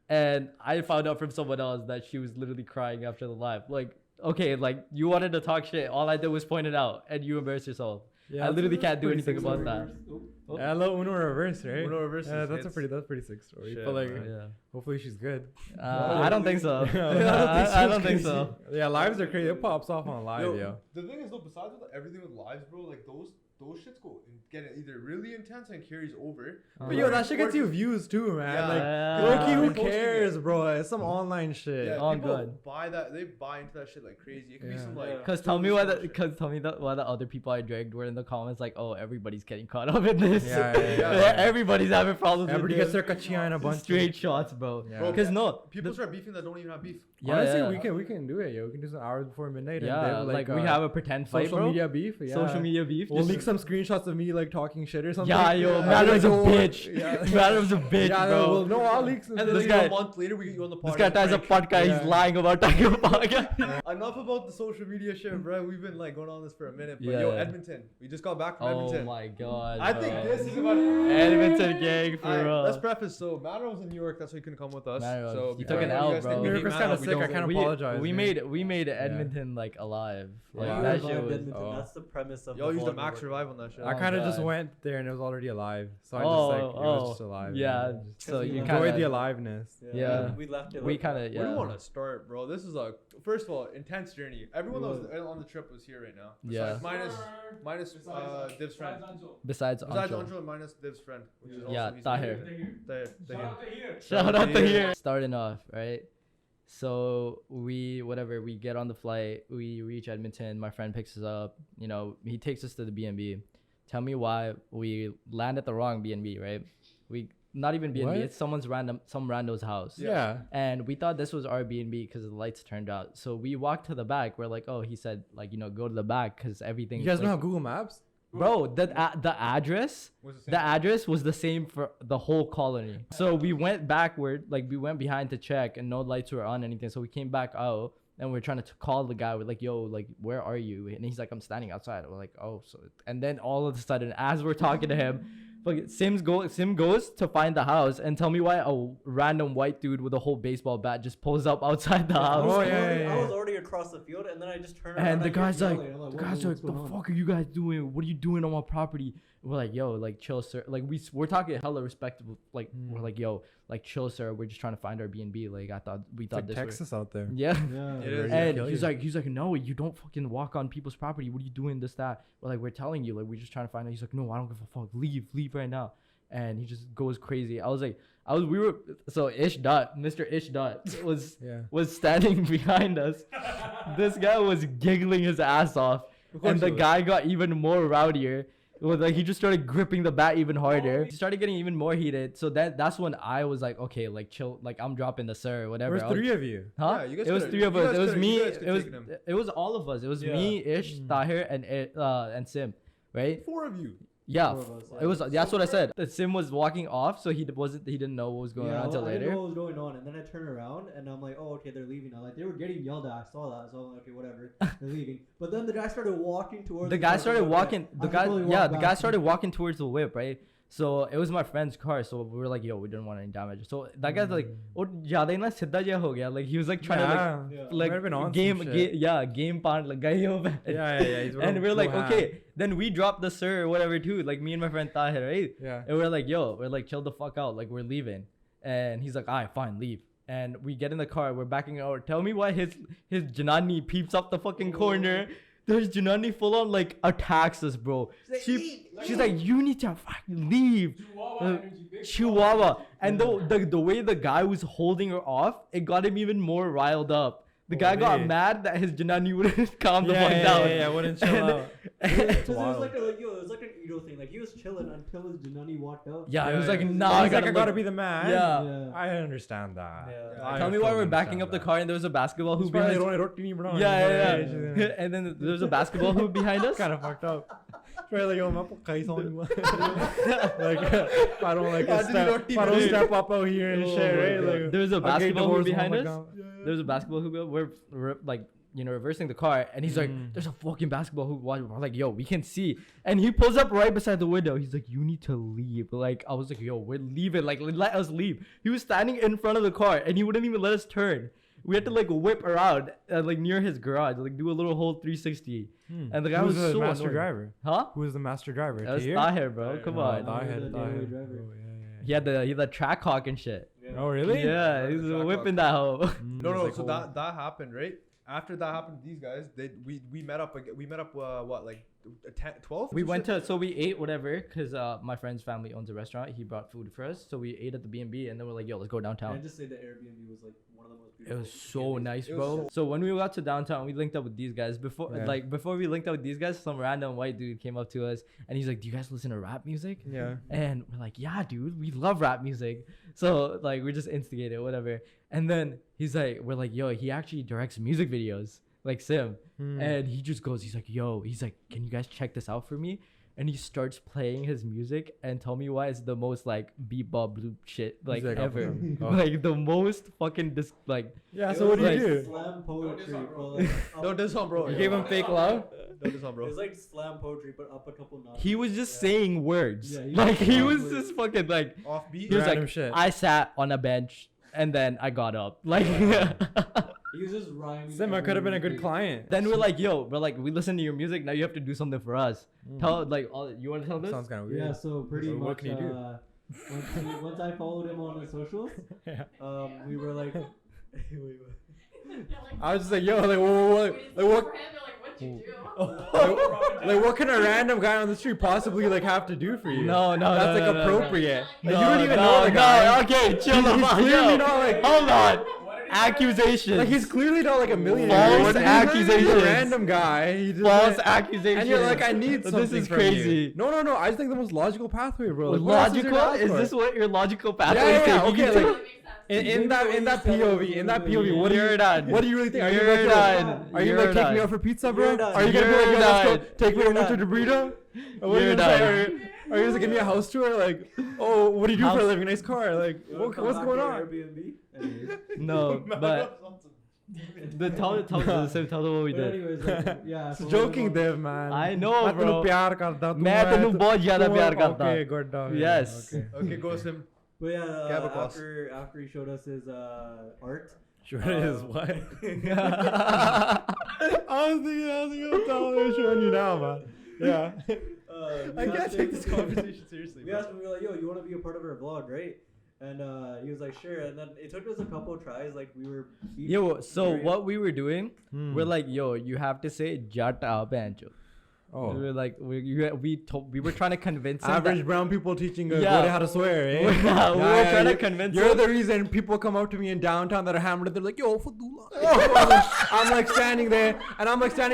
Speaker 2: And I found out from someone else that she was literally crying after the live. Like, okay, like you wanted to talk shit. All I did was point it out, and you embarrassed yourself.
Speaker 3: Yeah,
Speaker 2: I literally
Speaker 3: that's
Speaker 2: can't do
Speaker 3: pretty
Speaker 2: anything
Speaker 3: sick
Speaker 2: about
Speaker 3: story.
Speaker 2: that.
Speaker 3: Yeah, hello, Uno reverse, right?
Speaker 1: Uno reverse
Speaker 3: Yeah,
Speaker 1: is
Speaker 3: that's
Speaker 1: hits.
Speaker 3: a pretty sick story.
Speaker 1: Shit,
Speaker 3: but like,
Speaker 1: man.
Speaker 2: Yeah.
Speaker 3: hopefully she's good.
Speaker 2: I don't think so.
Speaker 3: Yeah,
Speaker 2: I don't think so.
Speaker 3: Yeah, lives are crazy. It pops off on live, yo.
Speaker 1: The thing is though, besides with everything with lives, bro, like those shits get either really intense and carries over.
Speaker 3: But yo, that shit gets you views too, man.
Speaker 1: Yeah.
Speaker 3: Like,
Speaker 2: Yeah.
Speaker 3: low-key, who
Speaker 1: Reposting
Speaker 3: cares,
Speaker 1: it.
Speaker 3: bro? It's some online shit.
Speaker 1: Yeah,
Speaker 2: Oh,
Speaker 1: people
Speaker 2: good.
Speaker 1: buy that. They buy into that shit like crazy. It could be
Speaker 3: Yeah.
Speaker 1: some like.
Speaker 2: Cause tell me why the other people I dragged were in the comments like, oh, everybody's getting caught up in this.
Speaker 3: Yeah.
Speaker 2: Everybody's having problems.
Speaker 3: Everybody
Speaker 2: with
Speaker 3: gets
Speaker 2: this.
Speaker 3: their kachia in a bunch.
Speaker 2: Straight shots, bro.
Speaker 3: Yeah.
Speaker 1: Bro,
Speaker 2: Cause no,
Speaker 1: People start beefing that don't even have beef.
Speaker 2: yeah,
Speaker 3: Honestly,
Speaker 2: yeah.
Speaker 3: we can do it, yo. We can do some hours before midnight.
Speaker 2: Yeah,
Speaker 3: and
Speaker 2: like we have a pretend fight,
Speaker 3: social
Speaker 2: bro.
Speaker 3: media beef. Yeah.
Speaker 2: Social media beef.
Speaker 3: We'll
Speaker 2: just-
Speaker 3: leak some screenshots of me like like talking shit or something.
Speaker 2: Yeah, yo,
Speaker 3: I'd
Speaker 2: man
Speaker 3: be
Speaker 2: was a
Speaker 3: "Oh,
Speaker 2: bitch.
Speaker 3: Yeah.
Speaker 2: Man was a bitch,
Speaker 3: Yeah,
Speaker 2: bro.
Speaker 3: well, no, I'll leak some
Speaker 1: And then
Speaker 2: This
Speaker 1: like,
Speaker 2: guy-
Speaker 1: a month later, we get you on the
Speaker 2: This
Speaker 1: podcast.
Speaker 2: guy ties a podcast.
Speaker 3: Yeah.
Speaker 2: He's lying about talking about podcast.
Speaker 1: Enough about the social media shit, bro. We've been like going on this for a minute. But
Speaker 2: Yeah.
Speaker 1: yo, Edmonton. We just got back from
Speaker 2: Oh
Speaker 1: Edmonton.
Speaker 2: my god.
Speaker 1: I think
Speaker 2: bro.
Speaker 1: this is about
Speaker 2: Edmonton gang for
Speaker 1: Alright,
Speaker 2: real.
Speaker 1: let's preface. So Matter was in New York. That's why he couldn't come with us.
Speaker 2: Matter was-
Speaker 1: So
Speaker 2: he
Speaker 1: before
Speaker 2: took an
Speaker 1: you
Speaker 2: L,
Speaker 1: guys think
Speaker 2: bro.
Speaker 1: we
Speaker 3: New
Speaker 1: hate
Speaker 3: York's
Speaker 1: Matter,
Speaker 3: kinda
Speaker 1: we
Speaker 3: sick, I
Speaker 1: don't.
Speaker 3: kinda
Speaker 2: we,
Speaker 3: apologize,
Speaker 2: we
Speaker 3: man.
Speaker 2: made Edmonton like alive. Like
Speaker 3: Yeah.
Speaker 2: that
Speaker 4: Revived
Speaker 2: shit was.
Speaker 4: Edmonton.
Speaker 2: Oh.
Speaker 4: That's the premise of
Speaker 1: Y'all
Speaker 4: the
Speaker 1: used a
Speaker 4: vlog
Speaker 1: max
Speaker 4: we're
Speaker 1: revive
Speaker 4: working
Speaker 1: on that shit.
Speaker 3: I kind of just
Speaker 2: God.
Speaker 3: went there and it was already alive, so I
Speaker 2: Oh,
Speaker 3: just like it was
Speaker 2: oh,
Speaker 3: just alive.
Speaker 2: yeah,
Speaker 3: man.
Speaker 2: so
Speaker 4: we
Speaker 2: you
Speaker 4: enjoyed
Speaker 3: Enjoyed
Speaker 2: kinda-
Speaker 3: the aliveness.
Speaker 4: on.
Speaker 2: Yeah.
Speaker 4: We left it.
Speaker 2: We
Speaker 4: like
Speaker 2: kind of
Speaker 4: that.
Speaker 1: Where do
Speaker 2: yeah.
Speaker 1: you want to start, bro? This is a first of all intense journey. Everyone that was
Speaker 4: Yeah.
Speaker 1: on the trip was here right now.
Speaker 2: Yeah.
Speaker 1: Besides minus Div's friend.
Speaker 2: Besides
Speaker 1: Besides
Speaker 2: Ancho.
Speaker 1: Anjo and minus Div's friend, which is
Speaker 2: Yeah,
Speaker 1: also he's
Speaker 2: Tahir.
Speaker 1: Tahir.
Speaker 2: Shout out to
Speaker 3: Yeah.
Speaker 2: here. Starting off, right? So we get on the flight, we reach Edmonton, my friend picks us up, you know, he takes us to the B&B. Tell me why we land at the wrong B&B, right? We not even B&B,
Speaker 3: What?
Speaker 2: it's some rando's house.
Speaker 3: Yeah.
Speaker 2: And we thought this was our B&B because the lights turned out. So we walked to the back. We're like, oh, he said, like, you know, go to the back because everything.
Speaker 3: You guys
Speaker 2: like,
Speaker 3: don't have Google Maps?
Speaker 2: bro, the address.
Speaker 1: Was the same.
Speaker 2: The address was the same for the whole colony. So we went backward, like we went behind to check and no lights were on anything. So we came back out and we're trying to call the guy. We're like, yo, like, where are you? And he's like, I'm standing outside. We're like, oh, so. And then all of a sudden, as we're talking to him, Sim goes to find the house and tell me why a random white dude with a whole baseball bat just pulls up outside the
Speaker 4: I
Speaker 2: house.
Speaker 4: was
Speaker 3: Oh, yeah,
Speaker 4: already-
Speaker 3: yeah,
Speaker 4: I
Speaker 3: yeah.
Speaker 4: was already across the field, and then I just turned around.
Speaker 2: And the
Speaker 4: I hear
Speaker 2: guy's like,
Speaker 4: yelling. I'm
Speaker 2: the
Speaker 4: "Whoa,
Speaker 2: guy's
Speaker 4: whoa,
Speaker 2: like,
Speaker 4: what's
Speaker 2: the
Speaker 4: going on?"
Speaker 2: fuck are you guys doing? What are you doing on my property? And we're like, yo, like, chill, sir. Like, we're talking hella respectable. Like, we're like, yo, like, chill, sir. We're just trying to find our B&B. Like, we
Speaker 3: It's
Speaker 2: thought
Speaker 3: like
Speaker 2: this
Speaker 3: Texas out there.
Speaker 2: Yeah.
Speaker 4: Yeah.
Speaker 1: It is.
Speaker 2: And
Speaker 3: kill
Speaker 2: he's
Speaker 3: you.
Speaker 2: like, no, you don't fucking walk on people's property. What are you doing? This, that. We're like, we're telling you. Like, we're just trying to find out. He's like, no, I don't give a fuck. Leave right now. And he just goes crazy. So Ish Dot, Mr. Ish Dot was standing behind us. This guy was giggling his ass off. And the guy got even more rowdier. It was like he just started gripping the bat even harder. He started getting even more heated. So that's when I was like, okay, like chill, like I'm dropping the sir, whatever.
Speaker 3: There's three of you.
Speaker 2: Huh?
Speaker 1: Yeah, you guys
Speaker 2: it was
Speaker 1: coulda-
Speaker 2: three of
Speaker 1: you
Speaker 2: us.
Speaker 1: guys
Speaker 2: It was
Speaker 1: coulda-
Speaker 2: me.
Speaker 1: you guys could
Speaker 2: It was
Speaker 1: taken him.
Speaker 2: it was all of us. It was
Speaker 1: Yeah.
Speaker 2: me, Ish, Tahir, and Sim, right?
Speaker 1: Four of you.
Speaker 2: Yeah,
Speaker 4: Four of us,
Speaker 2: it was.
Speaker 4: yeah.
Speaker 2: That's what I said. The Sim was walking off, so he didn't know what was going on until
Speaker 4: I didn't
Speaker 2: later.
Speaker 4: know what was going on, and then I turned around and I'm like, oh, okay, they're leaving now. Like they were getting yelled at. I saw that, so I'm like, okay, whatever, they're leaving. But then the guy started walking towards.
Speaker 2: The guy
Speaker 4: car,
Speaker 2: started
Speaker 4: so I'm like,
Speaker 2: walking.
Speaker 4: I
Speaker 2: The
Speaker 4: should
Speaker 2: guy,
Speaker 4: probably
Speaker 2: yeah,
Speaker 4: walk
Speaker 2: the
Speaker 4: back.
Speaker 2: guy started walking towards the whip, right? So it was my friend's car. So we were like, yo, we didn't want any damage. So that guy's like, oh, zyada hi na siddha jaya ho gaya. Like he was like trying
Speaker 3: Yeah.
Speaker 4: Yeah.
Speaker 2: to like
Speaker 3: Might have been on some
Speaker 2: game
Speaker 3: shit.
Speaker 2: game pan like gaye ho.
Speaker 3: Yeah. He's
Speaker 2: And we're like,
Speaker 3: Wuhan.
Speaker 2: okay. Then we dropped the sir or whatever too. Like me and my friend Tahir, right?
Speaker 3: Yeah.
Speaker 2: And we're like, yo, we're like, chill the fuck out. Like we're leaving. And he's like, alright, fine, leave. And we get in the car. We're backing out. Tell me why his Janani peeps up the fucking corner. There's Janani full on like attacks us, bro. She's like, you need to fucking leave. Chihuahua. And the way the guy was holding her off, it got him even more riled up. The guy got
Speaker 3: really?
Speaker 2: mad that his Janani wouldn't calm the fuck down.
Speaker 3: Yeah, wouldn't chill out.
Speaker 4: Because it was
Speaker 3: wild.
Speaker 4: like it was like an ego thing. Like he was chilling until his Janani walked out.
Speaker 2: Yeah, it was like,
Speaker 3: yeah.
Speaker 2: nah,
Speaker 3: He's like, I gotta
Speaker 2: look-
Speaker 3: be the man.
Speaker 2: Yeah.
Speaker 4: Yeah.
Speaker 3: I understand that.
Speaker 4: Yeah.
Speaker 3: I
Speaker 2: Tell me why
Speaker 3: totally
Speaker 2: we're backing
Speaker 3: understand
Speaker 2: up the
Speaker 3: that.
Speaker 2: car and there was a basketball hoop
Speaker 3: He's probably
Speaker 2: behind us.
Speaker 3: roti nahi banana.
Speaker 2: Yeah. And then there was a basketball hoop behind us.
Speaker 3: Kind of fucked up. Probably like, yo, मैं आपको खाई जाऊंगा. Like, I don't like
Speaker 1: आज
Speaker 3: step.
Speaker 1: roti
Speaker 3: I don't
Speaker 1: bhi.
Speaker 3: step up out here and
Speaker 4: Oh
Speaker 3: shit,
Speaker 4: my
Speaker 3: right?
Speaker 4: God.
Speaker 3: Like,
Speaker 2: There was a
Speaker 3: I'll get
Speaker 2: basketball hoop
Speaker 3: divorced,
Speaker 2: behind
Speaker 3: oh
Speaker 2: us.
Speaker 3: my God.
Speaker 2: There was a basketball hoop. We're like, you know, reversing the car, and he's like, "There's a fucking basketball hoop." We're like, "Yo, we can see." And he pulls up right beside the window. He's like, "You need to leave." Like, I was like, "Yo, we're leaving. Like, let us leave." He was standing in front of the car, and he wouldn't even let us turn. We had to like whip around, like near his garage, like do a little whole 360. And the guy
Speaker 3: Who's
Speaker 2: was
Speaker 3: the
Speaker 2: so
Speaker 3: master
Speaker 2: annoying.
Speaker 3: driver?
Speaker 2: Huh?
Speaker 3: Who was the master driver?
Speaker 2: That was
Speaker 3: Tahir?
Speaker 2: Tahir, bro. Come on.
Speaker 3: Tahir,
Speaker 4: the
Speaker 3: Tahir.
Speaker 4: railway driver.
Speaker 3: Oh, yeah.
Speaker 2: He had the track hawk and shit.
Speaker 3: Oh, really?
Speaker 2: Yeah, he
Speaker 1: the
Speaker 2: was
Speaker 1: track
Speaker 2: whipping that hoe.
Speaker 1: No,
Speaker 3: It's
Speaker 1: no.
Speaker 3: like,
Speaker 1: So
Speaker 3: oh.
Speaker 1: that happened, right? After that happened to these guys, we met up. We met up. What, like 10, 12?
Speaker 2: We went to, so we ate whatever, because my friend's family owns a restaurant. He brought food for us. So we ate at the B&B, and then we're like, yo, let's go
Speaker 4: Can I
Speaker 2: downtown.
Speaker 4: just say the Airbnb was like one of the most
Speaker 2: It
Speaker 4: beautiful.
Speaker 2: was so
Speaker 4: Airbnbs.
Speaker 2: nice,
Speaker 1: It was
Speaker 2: bro. So when we got to downtown, we linked up with these guys. Before we linked up with these guys, some random white dude came up to us, and he's like, do you guys listen to rap music?
Speaker 3: Yeah.
Speaker 2: And we're like, yeah, dude, we love rap music. So like, we just instigated, whatever. And then we're like, yo, he actually directs music videos, like Sim. And he just goes, he's like, can you guys check this out for me? and he starts playing his music and tell me why it's the most like bebop loop shit like
Speaker 3: like,
Speaker 2: ever.
Speaker 3: oh.
Speaker 2: Like the most fucking like
Speaker 3: Yeah,
Speaker 4: It
Speaker 3: so what do
Speaker 4: was
Speaker 3: you
Speaker 4: like
Speaker 3: do?
Speaker 4: Slam poetry,
Speaker 5: Don't
Speaker 4: bro.
Speaker 5: diss
Speaker 4: Like,
Speaker 1: Don't diss on bro.
Speaker 3: You gave him fake love?
Speaker 1: Don't diss on bro.
Speaker 4: It was like slam poetry, but up a couple notches.
Speaker 2: he was just
Speaker 4: Yeah.
Speaker 2: saying words.
Speaker 4: Yeah, he
Speaker 2: Like
Speaker 4: was
Speaker 2: he
Speaker 4: saying
Speaker 2: was
Speaker 4: words.
Speaker 2: just fucking like
Speaker 1: Offbeat.
Speaker 2: he was
Speaker 3: Random
Speaker 2: like
Speaker 3: shit.
Speaker 2: I sat on a bench and then I got up. Like
Speaker 4: He was just rhyming.
Speaker 3: Sim, I could have been a good
Speaker 4: every-
Speaker 3: client.
Speaker 2: then we're like, yo, we're like we listen to your music, now you have to do something for us. Tell like all you want to tell this?
Speaker 3: Sounds kind of weird.
Speaker 4: Yeah, so pretty
Speaker 3: So
Speaker 4: much.
Speaker 3: what can you do?
Speaker 4: Once I followed him on the socials,
Speaker 3: Yeah.
Speaker 4: we were like,
Speaker 3: I was just like, yo, like, what, like, what can a random guy on the street possibly like have to do for you?
Speaker 2: No, no,
Speaker 3: that's
Speaker 2: no,
Speaker 3: like
Speaker 2: no, no,
Speaker 3: appropriate.
Speaker 2: No,
Speaker 3: Like, you don't even
Speaker 2: no,
Speaker 3: know the
Speaker 2: no,
Speaker 3: guy.
Speaker 2: okay, chill the
Speaker 3: He's
Speaker 2: fuck.
Speaker 3: clearly
Speaker 2: Yo,
Speaker 3: not like.
Speaker 2: hold on.
Speaker 5: What did he
Speaker 2: Accusations.
Speaker 3: Like he's clearly not like a millionaire.
Speaker 2: False
Speaker 3: He's a
Speaker 2: accusations.
Speaker 3: random guy. He just
Speaker 2: False
Speaker 3: like-
Speaker 2: accusations.
Speaker 3: And you're like, I need something.
Speaker 2: This is
Speaker 3: from
Speaker 2: crazy.
Speaker 3: You. No. I just think the most logical pathway, bro. Like, what else is there
Speaker 2: Logical?
Speaker 3: to ask
Speaker 2: Is
Speaker 3: for?
Speaker 2: this what your logical
Speaker 3: Yeah,
Speaker 2: pathway is
Speaker 3: yeah,
Speaker 2: taking
Speaker 3: okay,
Speaker 2: you to?
Speaker 3: like, in that POV, what do
Speaker 2: You're
Speaker 3: you
Speaker 2: done.
Speaker 3: What do you really think? Are you
Speaker 2: You're
Speaker 3: like,
Speaker 2: done.
Speaker 3: Are you
Speaker 2: You're
Speaker 3: like taking
Speaker 2: done.
Speaker 3: me out for pizza, bro?
Speaker 4: You're done.
Speaker 3: Are you gonna be
Speaker 2: You're
Speaker 3: like, yo, let's
Speaker 2: done.
Speaker 3: go take me to
Speaker 4: You're
Speaker 3: lunch with the
Speaker 4: done.
Speaker 3: burrito? Or what are you
Speaker 2: You're
Speaker 3: gonna say?
Speaker 2: done.
Speaker 3: Are you just give me a house tour? Like, oh, what do you do for a
Speaker 2: House-
Speaker 3: living? Nice car? Like, what's going on?
Speaker 4: Airbnb. Anyways.
Speaker 2: No, but tell them what we
Speaker 4: But
Speaker 2: did.
Speaker 4: anyways, like, yeah.
Speaker 3: It's
Speaker 4: so
Speaker 3: joking,
Speaker 4: we were
Speaker 3: Dev, man.
Speaker 2: I know,
Speaker 3: मैं
Speaker 2: bro.
Speaker 3: तेनू प्यार करदा, तू
Speaker 2: मैं
Speaker 3: है,
Speaker 2: तेनू
Speaker 3: तू-
Speaker 2: बहुत ज़्यादा
Speaker 3: तू-
Speaker 2: प्यार करता।
Speaker 3: Okay, good dog.
Speaker 2: Yes.
Speaker 3: Okay.
Speaker 1: Okay, go Sim.
Speaker 4: But yeah,
Speaker 1: Gabba class.
Speaker 4: after he showed us his art.
Speaker 3: Sure it is. What?
Speaker 2: I
Speaker 3: I was thinking, I'm telling showing you now, man. Yeah.
Speaker 1: I can't take this conversation seriously.
Speaker 4: We
Speaker 1: bro.
Speaker 4: asked him, we were like, yo, you want to be a part of our vlog, right? And he was like, sure. And then it took us a couple tries. Like, we were...
Speaker 2: Yo, so
Speaker 4: very-
Speaker 2: what we were doing,
Speaker 3: Hmm.
Speaker 2: we're like, yo, you have to say Jata Banjo.
Speaker 3: Oh.
Speaker 2: We were like, we were trying to convince him
Speaker 3: Average brown people teaching a
Speaker 2: Yeah.
Speaker 3: Gore how to swear, eh?
Speaker 2: we were trying to
Speaker 3: you-
Speaker 2: convince
Speaker 3: You're
Speaker 2: him.
Speaker 3: the reason people come up to me in downtown that are hammered. They're like, yo, Fadula. I'm like standing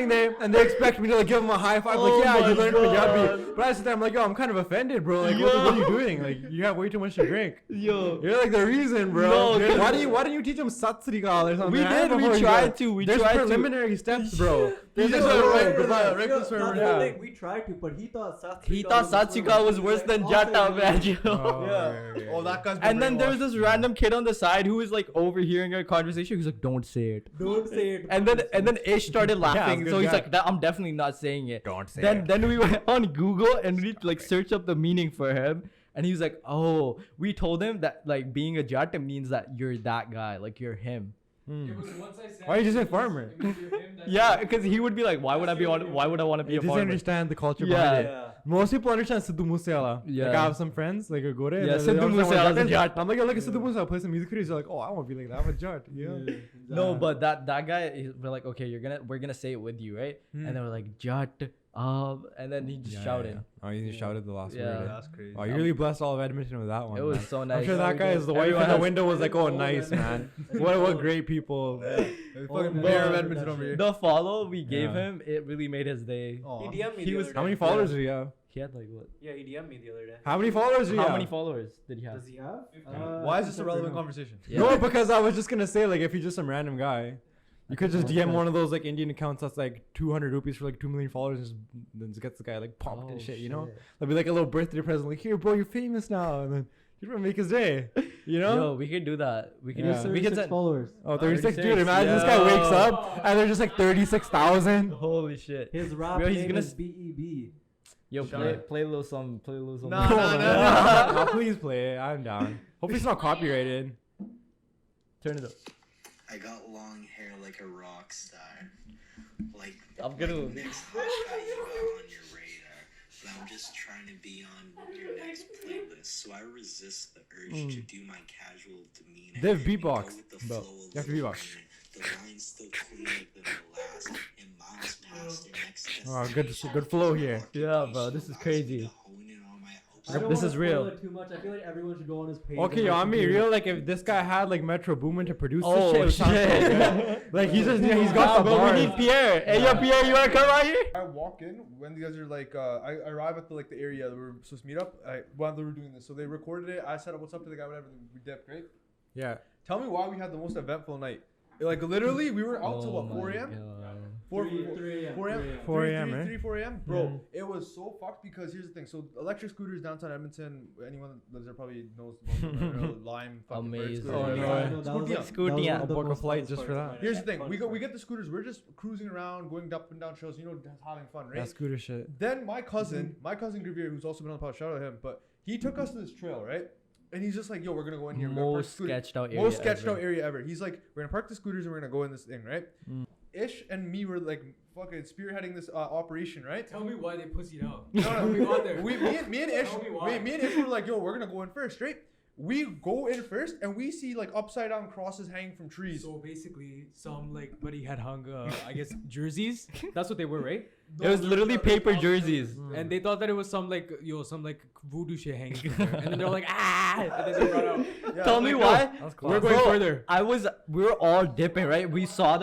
Speaker 3: there, and they expect me to like give them a high five.
Speaker 2: Oh
Speaker 3: Like, yeah,
Speaker 2: my
Speaker 3: you learned Punjabi.
Speaker 2: God.
Speaker 3: But I sit there, I'm like, yo, I'm kind of offended, bro. Like, what are you doing? Like, you have way too much to drink.
Speaker 2: Yo,
Speaker 3: You're like the reason, bro.
Speaker 2: No,
Speaker 3: You're-
Speaker 2: 'cause-
Speaker 3: why didn't you teach them Sat Sri Akal or something?
Speaker 2: we
Speaker 3: right?
Speaker 2: did.
Speaker 3: Before
Speaker 2: We
Speaker 3: you
Speaker 2: tried
Speaker 3: go.
Speaker 2: to. We
Speaker 3: There's
Speaker 2: tried to.
Speaker 3: preliminary steps, bro. There's
Speaker 1: just
Speaker 3: a
Speaker 1: a
Speaker 3: right,
Speaker 1: right-
Speaker 3: goodbye.
Speaker 1: reckless
Speaker 4: That's
Speaker 1: swear,
Speaker 4: the
Speaker 3: yeah.
Speaker 4: thing. We tried to, but he thought Satsika
Speaker 2: He thought Satsika was worse than Jata Banjo.
Speaker 3: Oh,
Speaker 1: Yeah.
Speaker 3: okay.
Speaker 1: Oh, that guy's been
Speaker 2: And then there was
Speaker 1: brainwashed.
Speaker 2: this random kid on the side who was like overhearing our conversation. He was like, "Don't say it."
Speaker 4: Don't say it.
Speaker 2: And then Ish started laughing.
Speaker 3: good
Speaker 2: So he's
Speaker 3: guy.
Speaker 2: like, "I'm definitely not saying it."
Speaker 3: Don't say
Speaker 2: Then we went on Google and we like searched up the meaning for him. And he was like, "Oh, we told him that like being a Jata means that you're that guy, like you're him."
Speaker 5: It was once I said
Speaker 3: Why you just say
Speaker 5: it was-
Speaker 3: farmer?
Speaker 5: it was for him, that's
Speaker 2: Yeah,
Speaker 5: it.
Speaker 2: because he would be like, "Why would I be on? Why would I want to be
Speaker 3: He
Speaker 2: a
Speaker 3: doesn't
Speaker 2: farmer?"
Speaker 3: understand the culture
Speaker 2: Yeah.
Speaker 3: behind it.
Speaker 4: Yeah.
Speaker 3: Most people understand Sidhu Moosewala.
Speaker 2: Yeah.
Speaker 3: Like I have some friends, like a Gore.
Speaker 2: Yeah, Sidhu Moosewala's a Jat.
Speaker 3: I'm like, yo, look at Sidhu Moosewala play some music videos. You're like, oh, I want to be like that. I'm a Jat. Yeah.
Speaker 2: No, but that guy, we're like, okay, we're gonna say it with you, right? And then we're like, Jat, and then he just shouted.
Speaker 3: Oh, you just shouted the last
Speaker 2: Yeah.
Speaker 3: word.
Speaker 1: That's crazy.
Speaker 3: Oh, you really blessed all of Edmonton with that one.
Speaker 2: It was
Speaker 3: man.
Speaker 2: so nice.
Speaker 3: I'm sure that guy is the wife
Speaker 2: Everyone
Speaker 3: in the
Speaker 2: has-
Speaker 3: window was like, oh,
Speaker 4: Oh,
Speaker 3: nice,
Speaker 4: man.
Speaker 3: man. What great people.
Speaker 1: Fucking
Speaker 4: Oh,
Speaker 1: mayor of
Speaker 4: man.
Speaker 1: Edmonton over here.
Speaker 2: The follow we gave
Speaker 3: Yeah.
Speaker 2: him, it really made his day.
Speaker 1: Aw.
Speaker 4: He DM'd me
Speaker 2: He
Speaker 4: the
Speaker 2: was-
Speaker 4: other
Speaker 3: How
Speaker 4: day.
Speaker 3: many followers do you have?
Speaker 2: He had like what?
Speaker 4: Yeah, he DM'd me the other day.
Speaker 3: How many followers do you
Speaker 2: How
Speaker 3: have?
Speaker 2: many followers did he have?
Speaker 4: Does he have?
Speaker 1: Why is this a
Speaker 4: I don't
Speaker 1: relevant
Speaker 4: know.
Speaker 1: conversation?
Speaker 2: Yeah.
Speaker 3: No, because I was just gonna say, like, if you're just some random guy, you could just DM one of those like Indian accounts that's like 200 rupees for like 2 million followers, and then just gets the guy like pumped and shit, you know? That'd be like a little birthday present, like, here, bro, you're famous now, and then you're gonna make his day, you know?
Speaker 2: Yo, we could do that. We could
Speaker 3: Yeah.
Speaker 2: do. We could
Speaker 4: 36
Speaker 2: send.
Speaker 4: followers.
Speaker 3: Oh, 36,
Speaker 2: 36,
Speaker 3: dude, imagine this guy wakes
Speaker 2: yo.
Speaker 3: up and there's just like 36,000.
Speaker 2: Holy shit.
Speaker 4: His rap
Speaker 2: Yo, he's
Speaker 4: name
Speaker 2: gonna
Speaker 4: is BEB.
Speaker 2: Yo, play a little something. Play a little something.
Speaker 1: Nah, nah, nah,
Speaker 3: No, please play it. I'm down. Hopefully it's not copyrighted.
Speaker 2: Turn it up.
Speaker 6: I got long hair like a rock star. Like,
Speaker 2: I'm gonna-
Speaker 6: like next hot guy you got on your radar. But I'm just trying to be on your next playlist. So I resist the urge to do my casual demeanor.
Speaker 3: Dev
Speaker 6: and
Speaker 3: beatbox,
Speaker 6: go with the
Speaker 3: bro.
Speaker 6: flow a
Speaker 3: You have to
Speaker 6: little
Speaker 3: beatbox.
Speaker 6: greener. The line's still cleaner than the last. And miles past your next
Speaker 3: Oh,
Speaker 6: destination.
Speaker 3: good flow here.
Speaker 2: Yeah, bro, this is crazy.
Speaker 4: I don't
Speaker 2: This
Speaker 4: wanna
Speaker 2: is real.
Speaker 4: spoil it too much. I feel like everyone should go on his page.
Speaker 3: Okay,
Speaker 4: and
Speaker 3: yo, I
Speaker 4: listen
Speaker 3: mean,
Speaker 4: to it.
Speaker 3: real, like, if this guy had, like, Metro Boomin to produce
Speaker 2: Oh,
Speaker 3: this shit, it would sound so
Speaker 2: shit.
Speaker 3: good. Like, he's just, he's got the
Speaker 2: Bro, we
Speaker 3: bars.
Speaker 2: need Pierre. Hey, yo, Pierre, you wanna come out here?
Speaker 1: I walk in when you guys are like, I arrive at the area that we're supposed to meet up. While they were doing this, so they recorded it. I said, "What's up?" to the guy, whatever. We dipped, right?
Speaker 3: Yeah.
Speaker 1: Tell me why we had the most eventful night. Like literally, we were out till
Speaker 2: Oh
Speaker 1: what 4
Speaker 2: my
Speaker 1: a.m.
Speaker 2: God.
Speaker 1: 4
Speaker 4: 3 a.m.
Speaker 1: 4 a.m.
Speaker 3: 4 a.m., right?
Speaker 1: 4 a.m. Bro, it was so fucked because here's the thing. So electric scooters downtown Edmonton, anyone that lives there probably knows Lime fucking bird
Speaker 2: Amazing.
Speaker 1: scooter.
Speaker 3: Oh, no.
Speaker 2: Scooty,
Speaker 3: I'll book a flight just for that.
Speaker 1: Here's the thing. We get the scooters. We're just cruising around, going up and down trails, having fun, right?
Speaker 3: That scooter shit.
Speaker 1: Then my cousin Gravir, who's also been on the pod, shout out to him, but he took us to this trail, right? And he's just like, yo, we're gonna go in here.
Speaker 2: Most sketched out area.
Speaker 1: Most sketched out area ever. He's like, we're gonna park the scooters and we're gonna go in this thing, right? Ish and me were like fucking spearheading this operation, right?
Speaker 5: Tell me why they pussied out.
Speaker 1: No,
Speaker 5: we got there.
Speaker 1: Me and Ish,
Speaker 5: Tell me why.
Speaker 1: me and Ish were like, yo, we're gonna go in first, right? We go in first and we see like upside down crosses hanging from trees.
Speaker 5: So basically, some like buddy had hung, I guess jerseys. That's what they were, right?
Speaker 2: It was literally paper jerseys.
Speaker 5: And they thought that it was some like voodoo shit hanging from there. And then they're like, ah, and then they run out.
Speaker 1: Yeah,
Speaker 2: Tell me
Speaker 1: like,
Speaker 2: why.
Speaker 5: We're going further.
Speaker 2: We were all dipping, right? We saw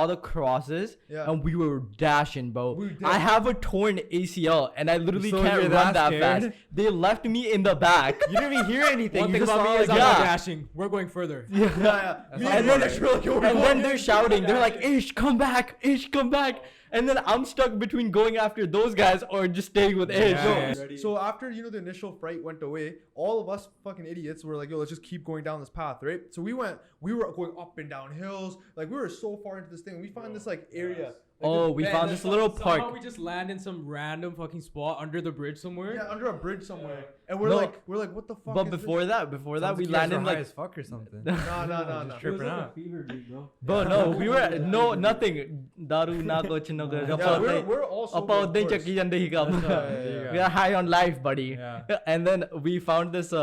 Speaker 2: the crosses,
Speaker 1: Yeah.
Speaker 2: and we were dashing, bro.
Speaker 1: We did.
Speaker 2: I have a torn ACL, and I literally
Speaker 3: So
Speaker 2: can't
Speaker 3: you're
Speaker 2: run
Speaker 3: that
Speaker 2: that fast.
Speaker 3: scared?
Speaker 2: They left me in the back.
Speaker 3: You didn't even hear anything.
Speaker 5: One
Speaker 3: You
Speaker 5: thing
Speaker 3: just
Speaker 5: about
Speaker 3: saw
Speaker 5: me is
Speaker 3: like,
Speaker 5: I'm not
Speaker 2: yeah.
Speaker 5: dashing. We're going further.
Speaker 1: Yeah. Me
Speaker 2: And
Speaker 1: and
Speaker 2: then-
Speaker 1: Ish were like, yo, we're
Speaker 2: And
Speaker 1: going
Speaker 2: then
Speaker 1: in.
Speaker 2: they're shouting. They're like, Ish, come back. Ish, come back. And then I'm stuck between going after those guys or just staying with Ish.
Speaker 3: Yeah.
Speaker 1: So, so after the initial fright went away, all of us fucking idiots were like, yo, let's just keep going down this path, right? So we were going up and down hills, like we were so far into this thing. We found this like area.
Speaker 2: Oh,
Speaker 1: this
Speaker 2: we
Speaker 1: bend.
Speaker 2: found this little
Speaker 5: Somehow
Speaker 2: park.
Speaker 5: we just land in some random fucking spot under the bridge somewhere.
Speaker 1: Yeah, under a bridge somewhere, and we're
Speaker 2: No.
Speaker 1: like, what the fuck?
Speaker 2: But
Speaker 1: is
Speaker 2: before that, we
Speaker 3: high
Speaker 2: landed like
Speaker 3: as fuck or something.
Speaker 1: this? No.
Speaker 3: Just tripping
Speaker 4: It was like
Speaker 3: out.
Speaker 4: a fever dream, bro.
Speaker 2: Bro, no, we were nothing. Daru na kuch no
Speaker 1: Yeah, we're all sober,
Speaker 2: Apa
Speaker 1: of
Speaker 2: udde
Speaker 1: course.
Speaker 2: chakki jande hi kam.
Speaker 1: Yeah.
Speaker 2: We are high on life, buddy.
Speaker 3: Yeah.
Speaker 2: And then we found this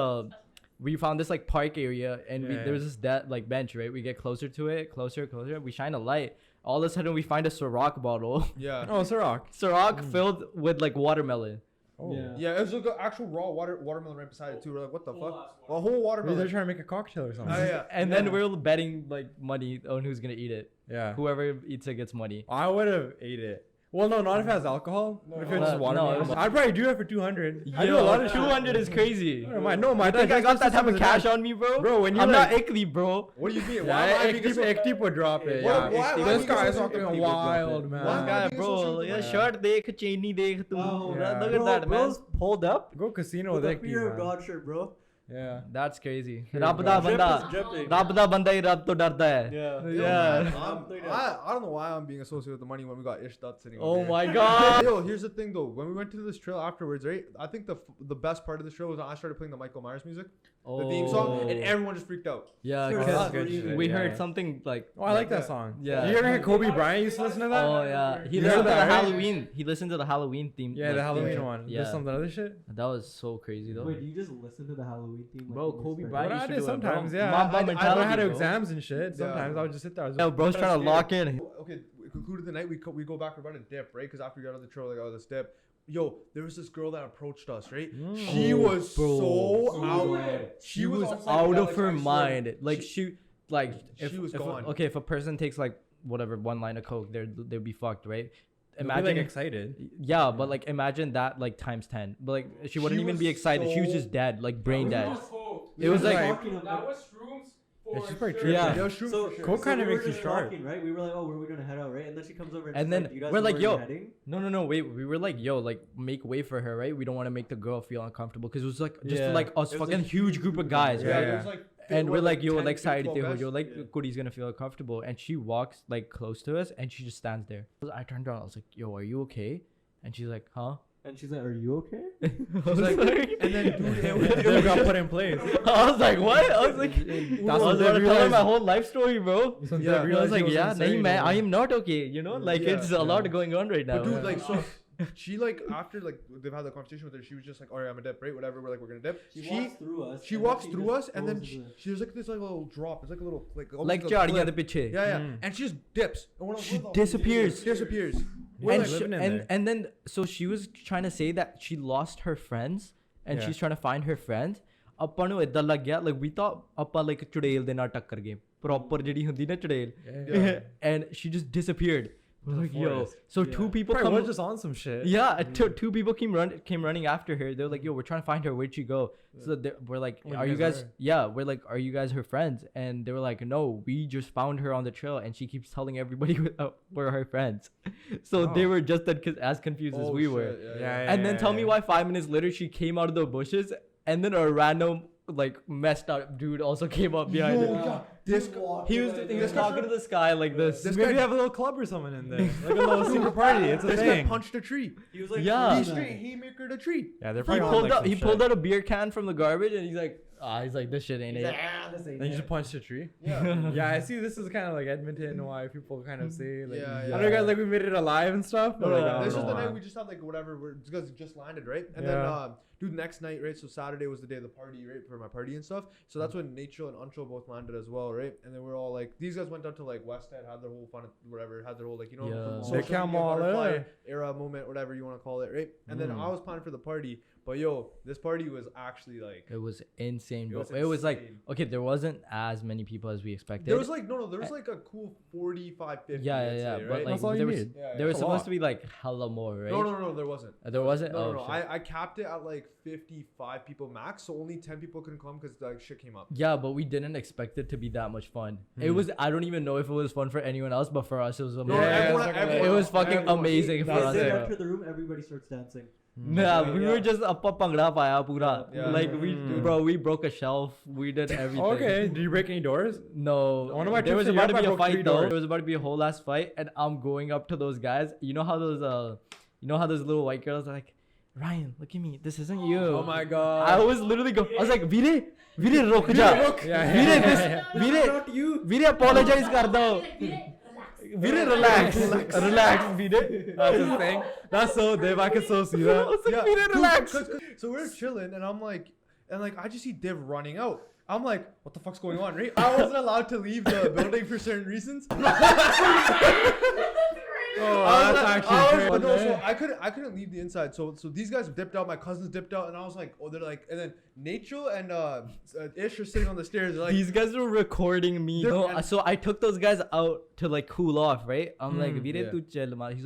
Speaker 2: like park area, and
Speaker 3: Yeah.
Speaker 2: there was this like bench, right? We get closer to it, closer. We shine a light. All of a sudden, we find a Ciroc bottle.
Speaker 1: Yeah.
Speaker 3: Oh, it's a rock.
Speaker 2: Ciroc filled with like watermelon.
Speaker 3: Oh.
Speaker 4: Yeah.
Speaker 1: Yeah, it was like an actual raw watermelon right beside it too. We're like, what the
Speaker 5: Whole
Speaker 1: fuck?
Speaker 5: ass
Speaker 1: A whole
Speaker 3: Maybe
Speaker 1: watermelon.
Speaker 3: they're trying to make a cocktail or something.
Speaker 1: Oh, yeah.
Speaker 2: And then we were betting like money on who's gonna eat it.
Speaker 3: Yeah.
Speaker 2: Whoever eats it gets money.
Speaker 3: I would have ate it. Well, no, not if it has alcohol. But if it's just
Speaker 2: No,
Speaker 3: watermelon.
Speaker 2: no.
Speaker 3: I'd probably do it for 200. I do a
Speaker 2: Yo,
Speaker 3: lot of
Speaker 2: 200 is crazy.
Speaker 3: No, my
Speaker 2: I think I got that type of cash
Speaker 3: on.
Speaker 2: on me, bro.
Speaker 3: Bro, when you
Speaker 2: I'm
Speaker 3: like-
Speaker 2: not Ekdeep, bro.
Speaker 1: What do you mean?
Speaker 3: Yeah,
Speaker 1: am I being so-
Speaker 3: Ekdeep would drop it.
Speaker 1: Why-
Speaker 3: Yeah.
Speaker 1: why
Speaker 3: This
Speaker 1: you
Speaker 3: guy is
Speaker 1: so
Speaker 3: fucking
Speaker 1: Ekdeep would
Speaker 3: wild,
Speaker 1: drop
Speaker 3: man.
Speaker 1: it?
Speaker 2: This
Speaker 1: Why?
Speaker 2: guy,
Speaker 1: being
Speaker 2: bro.
Speaker 1: so
Speaker 2: Yeah,
Speaker 1: stupid?
Speaker 2: shirt dekh, chaini dekh tu.
Speaker 4: Oh,
Speaker 3: yeah.
Speaker 2: Look at that, man.
Speaker 4: Bro's pulled up
Speaker 3: Go casino
Speaker 4: with
Speaker 3: with
Speaker 4: a fear of
Speaker 3: Ekdeep, man.
Speaker 4: God shirt, bro.
Speaker 3: Yeah.
Speaker 2: That's crazy.
Speaker 3: Here
Speaker 2: Rab
Speaker 3: we
Speaker 2: da
Speaker 3: go.
Speaker 2: banda.
Speaker 4: dripping.
Speaker 2: Rab da banda hi Rab to darda hai.
Speaker 4: Yeah.
Speaker 2: Yeah.
Speaker 1: I don't know why I'm being associated with the money when we got Ish Dot sitting
Speaker 2: Oh
Speaker 1: over here.
Speaker 2: my god.
Speaker 1: Yo, here's the thing though. When we went to this trail afterwards, right? I think the best part of the trail was when I started playing the Michael Myers music, the theme song, and everyone just freaked out.
Speaker 2: Yeah,
Speaker 4: Sure,
Speaker 2: 'cause
Speaker 4: that's good shit.
Speaker 2: we
Speaker 3: Yeah.
Speaker 2: heard something like.
Speaker 3: Oh, I like that song.
Speaker 2: Yeah.
Speaker 3: You ever heard Kobe Bryant used to listen to that?
Speaker 2: Oh yeah, he
Speaker 3: You
Speaker 2: listened
Speaker 3: heard
Speaker 2: to the
Speaker 3: that, right?
Speaker 2: Halloween. He listened to the Halloween theme.
Speaker 3: Yeah,
Speaker 2: like,
Speaker 3: the Halloween
Speaker 2: theme.
Speaker 3: one.
Speaker 2: Yeah,
Speaker 3: There's some other shit.
Speaker 2: that was so crazy though.
Speaker 4: Wait, do you just listen to the Halloween theme? like,
Speaker 2: Bro,
Speaker 4: when you
Speaker 2: Kobe
Speaker 4: start?
Speaker 2: Bryant
Speaker 3: What I
Speaker 2: used to
Speaker 3: did
Speaker 2: do it, bro.
Speaker 3: sometimes, yeah.
Speaker 2: Mamba
Speaker 3: I
Speaker 2: mentality,
Speaker 3: had
Speaker 2: bro.
Speaker 3: exams and shit.
Speaker 1: Yeah.
Speaker 3: Sometimes I would just sit there. I was
Speaker 2: Yeah, bro's trying to lock in.
Speaker 1: Okay, we concluded the night. We go back about a dip, right? Because after we got out of the trail, like, oh, let's dip. Yo, there was this girl that approached us, right? She was
Speaker 2: bro.
Speaker 1: so out.
Speaker 4: good.
Speaker 2: She was
Speaker 1: on something
Speaker 2: out
Speaker 1: that,
Speaker 2: of
Speaker 1: like,
Speaker 2: her
Speaker 1: I swear,
Speaker 2: mind. Like she
Speaker 1: was gone.
Speaker 2: Okay, if a person takes like whatever one line of coke, they'll be fucked, right?
Speaker 3: imagine
Speaker 2: Imagine,
Speaker 3: excited.
Speaker 2: yeah, but like imagine that like times 10. But like she wouldn't
Speaker 1: She
Speaker 2: even
Speaker 1: was
Speaker 2: be excited. She was
Speaker 1: so-
Speaker 2: just dead, like brain
Speaker 5: That
Speaker 2: dead.
Speaker 5: was coke.
Speaker 2: It was
Speaker 3: like-
Speaker 5: That was shrooms for
Speaker 3: Yeah, she's probably
Speaker 5: sure.
Speaker 3: tripping.
Speaker 2: Yeah.
Speaker 1: Yeah, shoot
Speaker 4: So,
Speaker 1: for sure.
Speaker 3: Coke kinda
Speaker 4: we were
Speaker 3: makes you
Speaker 4: just
Speaker 3: sharp.
Speaker 4: talking, right? We were like, oh, where are we gonna head out, right? And then she comes over and,
Speaker 2: And
Speaker 4: she's
Speaker 2: then
Speaker 4: like, do you guys
Speaker 2: we're
Speaker 4: know
Speaker 2: like,
Speaker 4: where you're
Speaker 2: yo.
Speaker 4: heading?
Speaker 2: No, wait. We were like, yo, like make way for her, right? We don't want to make the girl feel uncomfortable because it was like just
Speaker 3: Yeah.
Speaker 2: like us
Speaker 1: It was
Speaker 2: fucking
Speaker 1: a
Speaker 2: huge group of guys,
Speaker 3: Yeah,
Speaker 2: right?
Speaker 1: there was like
Speaker 2: And we're like, yo,
Speaker 1: 10,
Speaker 2: like side
Speaker 1: 12
Speaker 2: to her,
Speaker 1: guys.
Speaker 2: yo, like
Speaker 4: Yeah.
Speaker 2: Cody's gonna feel uncomfortable, and she walks like close to us, and she just stands there. I turned around, I was like, yo, are you okay? And she's like, huh?
Speaker 4: And she's like, are you okay?
Speaker 2: I was like,
Speaker 1: And then dude,
Speaker 3: It got put in place.
Speaker 2: I was like, what? I was like, I
Speaker 3: That's
Speaker 2: was
Speaker 3: when they
Speaker 2: about to tell her
Speaker 3: realized.
Speaker 2: my whole life story, bro.
Speaker 1: Yeah,
Speaker 2: I was like, yeah, nahi, man, I am not okay. You know, like
Speaker 1: Yeah,
Speaker 2: it's a lot going on right now.
Speaker 1: But dude, like, so she like after like they've had the conversation with her, she was just like, all right, I'm gonna dip, right? Whatever, we're gonna dip.
Speaker 4: She walks through us.
Speaker 1: She
Speaker 4: and then
Speaker 1: walks through
Speaker 4: just
Speaker 1: us, and then
Speaker 4: goes
Speaker 1: she,
Speaker 4: into
Speaker 1: there's like this like little drop. It's like a little like almost
Speaker 2: like
Speaker 1: a
Speaker 2: chadiyan
Speaker 1: cliff.
Speaker 2: de piche.
Speaker 1: Yeah, yeah.
Speaker 3: Mm.
Speaker 1: And she just dips. And we're like,
Speaker 2: She
Speaker 1: where the-
Speaker 2: disappears.
Speaker 1: Disappears.
Speaker 3: We're
Speaker 2: And,
Speaker 3: like living in there.
Speaker 2: and then so she was trying to say that she lost her friends and
Speaker 3: Yeah.
Speaker 2: she's trying to find her friends. ਆਪਾਂ ਨੂੰ ਇਦਾਂ ਲੱਗ ਗਿਆ like we thought ਆਪਾਂ like ਚੁੜੇਲ ਦੇ ਨਾਲ ਟੱਕਰ ਗਏ proper ਜਿਹੜੀ ਹੁੰਦੀ ਨਾ ਚੁੜੇਲ
Speaker 1: Yeah.
Speaker 2: and she just disappeared We're like,
Speaker 3: the
Speaker 2: yo.
Speaker 3: forest.
Speaker 2: So
Speaker 5: Yeah.
Speaker 2: two people
Speaker 3: Probably
Speaker 2: come.
Speaker 3: was just on some shit.
Speaker 2: Yeah, two people came running after her. They're like, yo, we're trying to find her. Where'd she go? So we're like,
Speaker 3: Where
Speaker 2: are
Speaker 3: you
Speaker 2: you
Speaker 3: guys
Speaker 2: guys?
Speaker 3: are?
Speaker 2: Yeah, we're like, are you guys her friends? And they were like, no, we just found her on the trail, and she keeps telling everybody we're her friends. So they
Speaker 3: Oh.
Speaker 2: were just as confused as
Speaker 1: Oh,
Speaker 2: we
Speaker 1: shit,
Speaker 2: were.
Speaker 3: Yeah,
Speaker 2: And then tell me why 5 minutes later she came out of the bushes, and then a random like messed up dude also came up behind her.
Speaker 1: yeah. This
Speaker 2: He was talking to the sky like this.
Speaker 1: This
Speaker 3: Maybe
Speaker 1: guy-
Speaker 3: have a little club or something in there, like a little secret party. It's a
Speaker 1: this guy
Speaker 3: thing.
Speaker 1: punched a tree.
Speaker 4: He was like,
Speaker 2: Yeah.
Speaker 1: He
Speaker 4: "Freeze
Speaker 1: straight
Speaker 4: that."
Speaker 1: haymaker a tree.
Speaker 3: Yeah, they're
Speaker 2: He
Speaker 3: probably on,
Speaker 2: pulled
Speaker 3: like,
Speaker 2: out
Speaker 3: some
Speaker 2: he
Speaker 3: shit.
Speaker 2: pulled out a beer can from the garbage, and he's like this shit ain't
Speaker 4: He's
Speaker 2: it.
Speaker 4: like, "Ah, this ain't
Speaker 3: Then you
Speaker 4: it."
Speaker 3: just punched a tree.
Speaker 1: Yeah.
Speaker 3: Yeah, I see. This is kind of like Edmonton, why people kind of say like,
Speaker 1: Yeah,
Speaker 3: I
Speaker 1: yeah.
Speaker 3: know you guys like we made it alive and stuff, but like, I don't
Speaker 1: This
Speaker 3: know
Speaker 1: is the
Speaker 3: why.
Speaker 1: night we just had like whatever. We're because it just landed, right? And
Speaker 3: Yeah.
Speaker 1: then, dude, next night, right? So Saturday was the day of the party, right? For my party and stuff. So that's when Nacho and Ancho both landed as well, right? And then we're all like, these guys went down to like West End, had their whole fun, whatever, had their whole like, you know,
Speaker 2: Yeah.
Speaker 1: social
Speaker 3: They
Speaker 1: media
Speaker 3: come all
Speaker 1: butterfly
Speaker 3: in.
Speaker 1: era moment, whatever you want to call it, right? And then I was planning for the party, but yo, this party was actually like.
Speaker 2: It was insane,
Speaker 1: It
Speaker 2: bro.
Speaker 1: was
Speaker 2: It was like
Speaker 1: insane.
Speaker 2: okay, there wasn't as many people as we expected.
Speaker 1: There was like there was like a cool 45, 50.
Speaker 2: yeah,
Speaker 1: I'd
Speaker 2: yeah,
Speaker 1: say,
Speaker 2: but
Speaker 1: right?
Speaker 2: like
Speaker 3: That's all you
Speaker 2: there was
Speaker 3: need.
Speaker 1: Yeah,
Speaker 2: there was
Speaker 3: That's a
Speaker 2: supposed
Speaker 3: lot.
Speaker 2: to be like hella more, right?
Speaker 1: No, there wasn't.
Speaker 2: There wasn't.
Speaker 1: No,
Speaker 2: Oh,
Speaker 1: no, no.
Speaker 2: shit.
Speaker 1: I capped it at like 55 people max, so only 10 people couldn't come because like shit came up.
Speaker 2: Yeah, but we didn't expect it to be that much fun. It
Speaker 3: Hmm.
Speaker 2: was. I don't even know if it was fun for anyone else, but for us, it was amazing.
Speaker 1: everyone-
Speaker 2: it was fucking
Speaker 1: everyone-
Speaker 2: amazing for
Speaker 4: As
Speaker 2: us.
Speaker 4: they
Speaker 2: bro.
Speaker 4: enter the room, everybody starts dancing.
Speaker 2: Yeah, we were
Speaker 1: Yeah.
Speaker 2: just appa pangra paya pura.
Speaker 1: Yeah.
Speaker 2: Like
Speaker 3: Mm.
Speaker 2: bro, we broke a shelf. We did everything.
Speaker 3: Okay, did you break any doors?
Speaker 2: No,
Speaker 3: One of my
Speaker 2: there was
Speaker 3: trips to
Speaker 2: about to
Speaker 3: Europe,
Speaker 2: be
Speaker 3: I
Speaker 2: a
Speaker 3: broke 3
Speaker 2: fight though.
Speaker 3: doors.
Speaker 2: There was about to be a whole ass fight, and I'm going up to those guys. You know how those little white girls are like, Ryan, look at me. This isn't you.
Speaker 3: Oh my god.
Speaker 2: I was literally I was like, Vire, ruk ja.
Speaker 3: Yeah,
Speaker 2: Vire,
Speaker 3: yeah,
Speaker 2: this,
Speaker 3: yeah.
Speaker 2: Vire,
Speaker 4: Not you.
Speaker 2: Vire, apologize kar do. Vire, relax, relax, Vire.
Speaker 3: That's his thing. That's so Dev. I can so see
Speaker 2: I
Speaker 3: that.
Speaker 2: was like,
Speaker 1: Yeah,
Speaker 2: Vire,
Speaker 1: dude,
Speaker 2: relax.
Speaker 1: So we're chilling, and I'm like, I just see Div running out. I'm like, what the fuck's going on, right? I wasn't allowed to leave the building for certain reasons.
Speaker 3: Oh,
Speaker 1: I was
Speaker 3: that's
Speaker 1: like-
Speaker 3: actually
Speaker 1: I was-
Speaker 3: great.
Speaker 1: but no, so I couldn't leave the inside. So these guys dipped out. My cousins dipped out, and I was like, oh, they're like, and then Nacho and Ish are sitting on the stairs. They're like,
Speaker 2: These guys were recording me.
Speaker 1: They're-
Speaker 2: No,
Speaker 1: and-
Speaker 2: so I took those guys out to like cool off, right? I'm like, Vire,
Speaker 1: yeah.
Speaker 2: tu chill, man. He's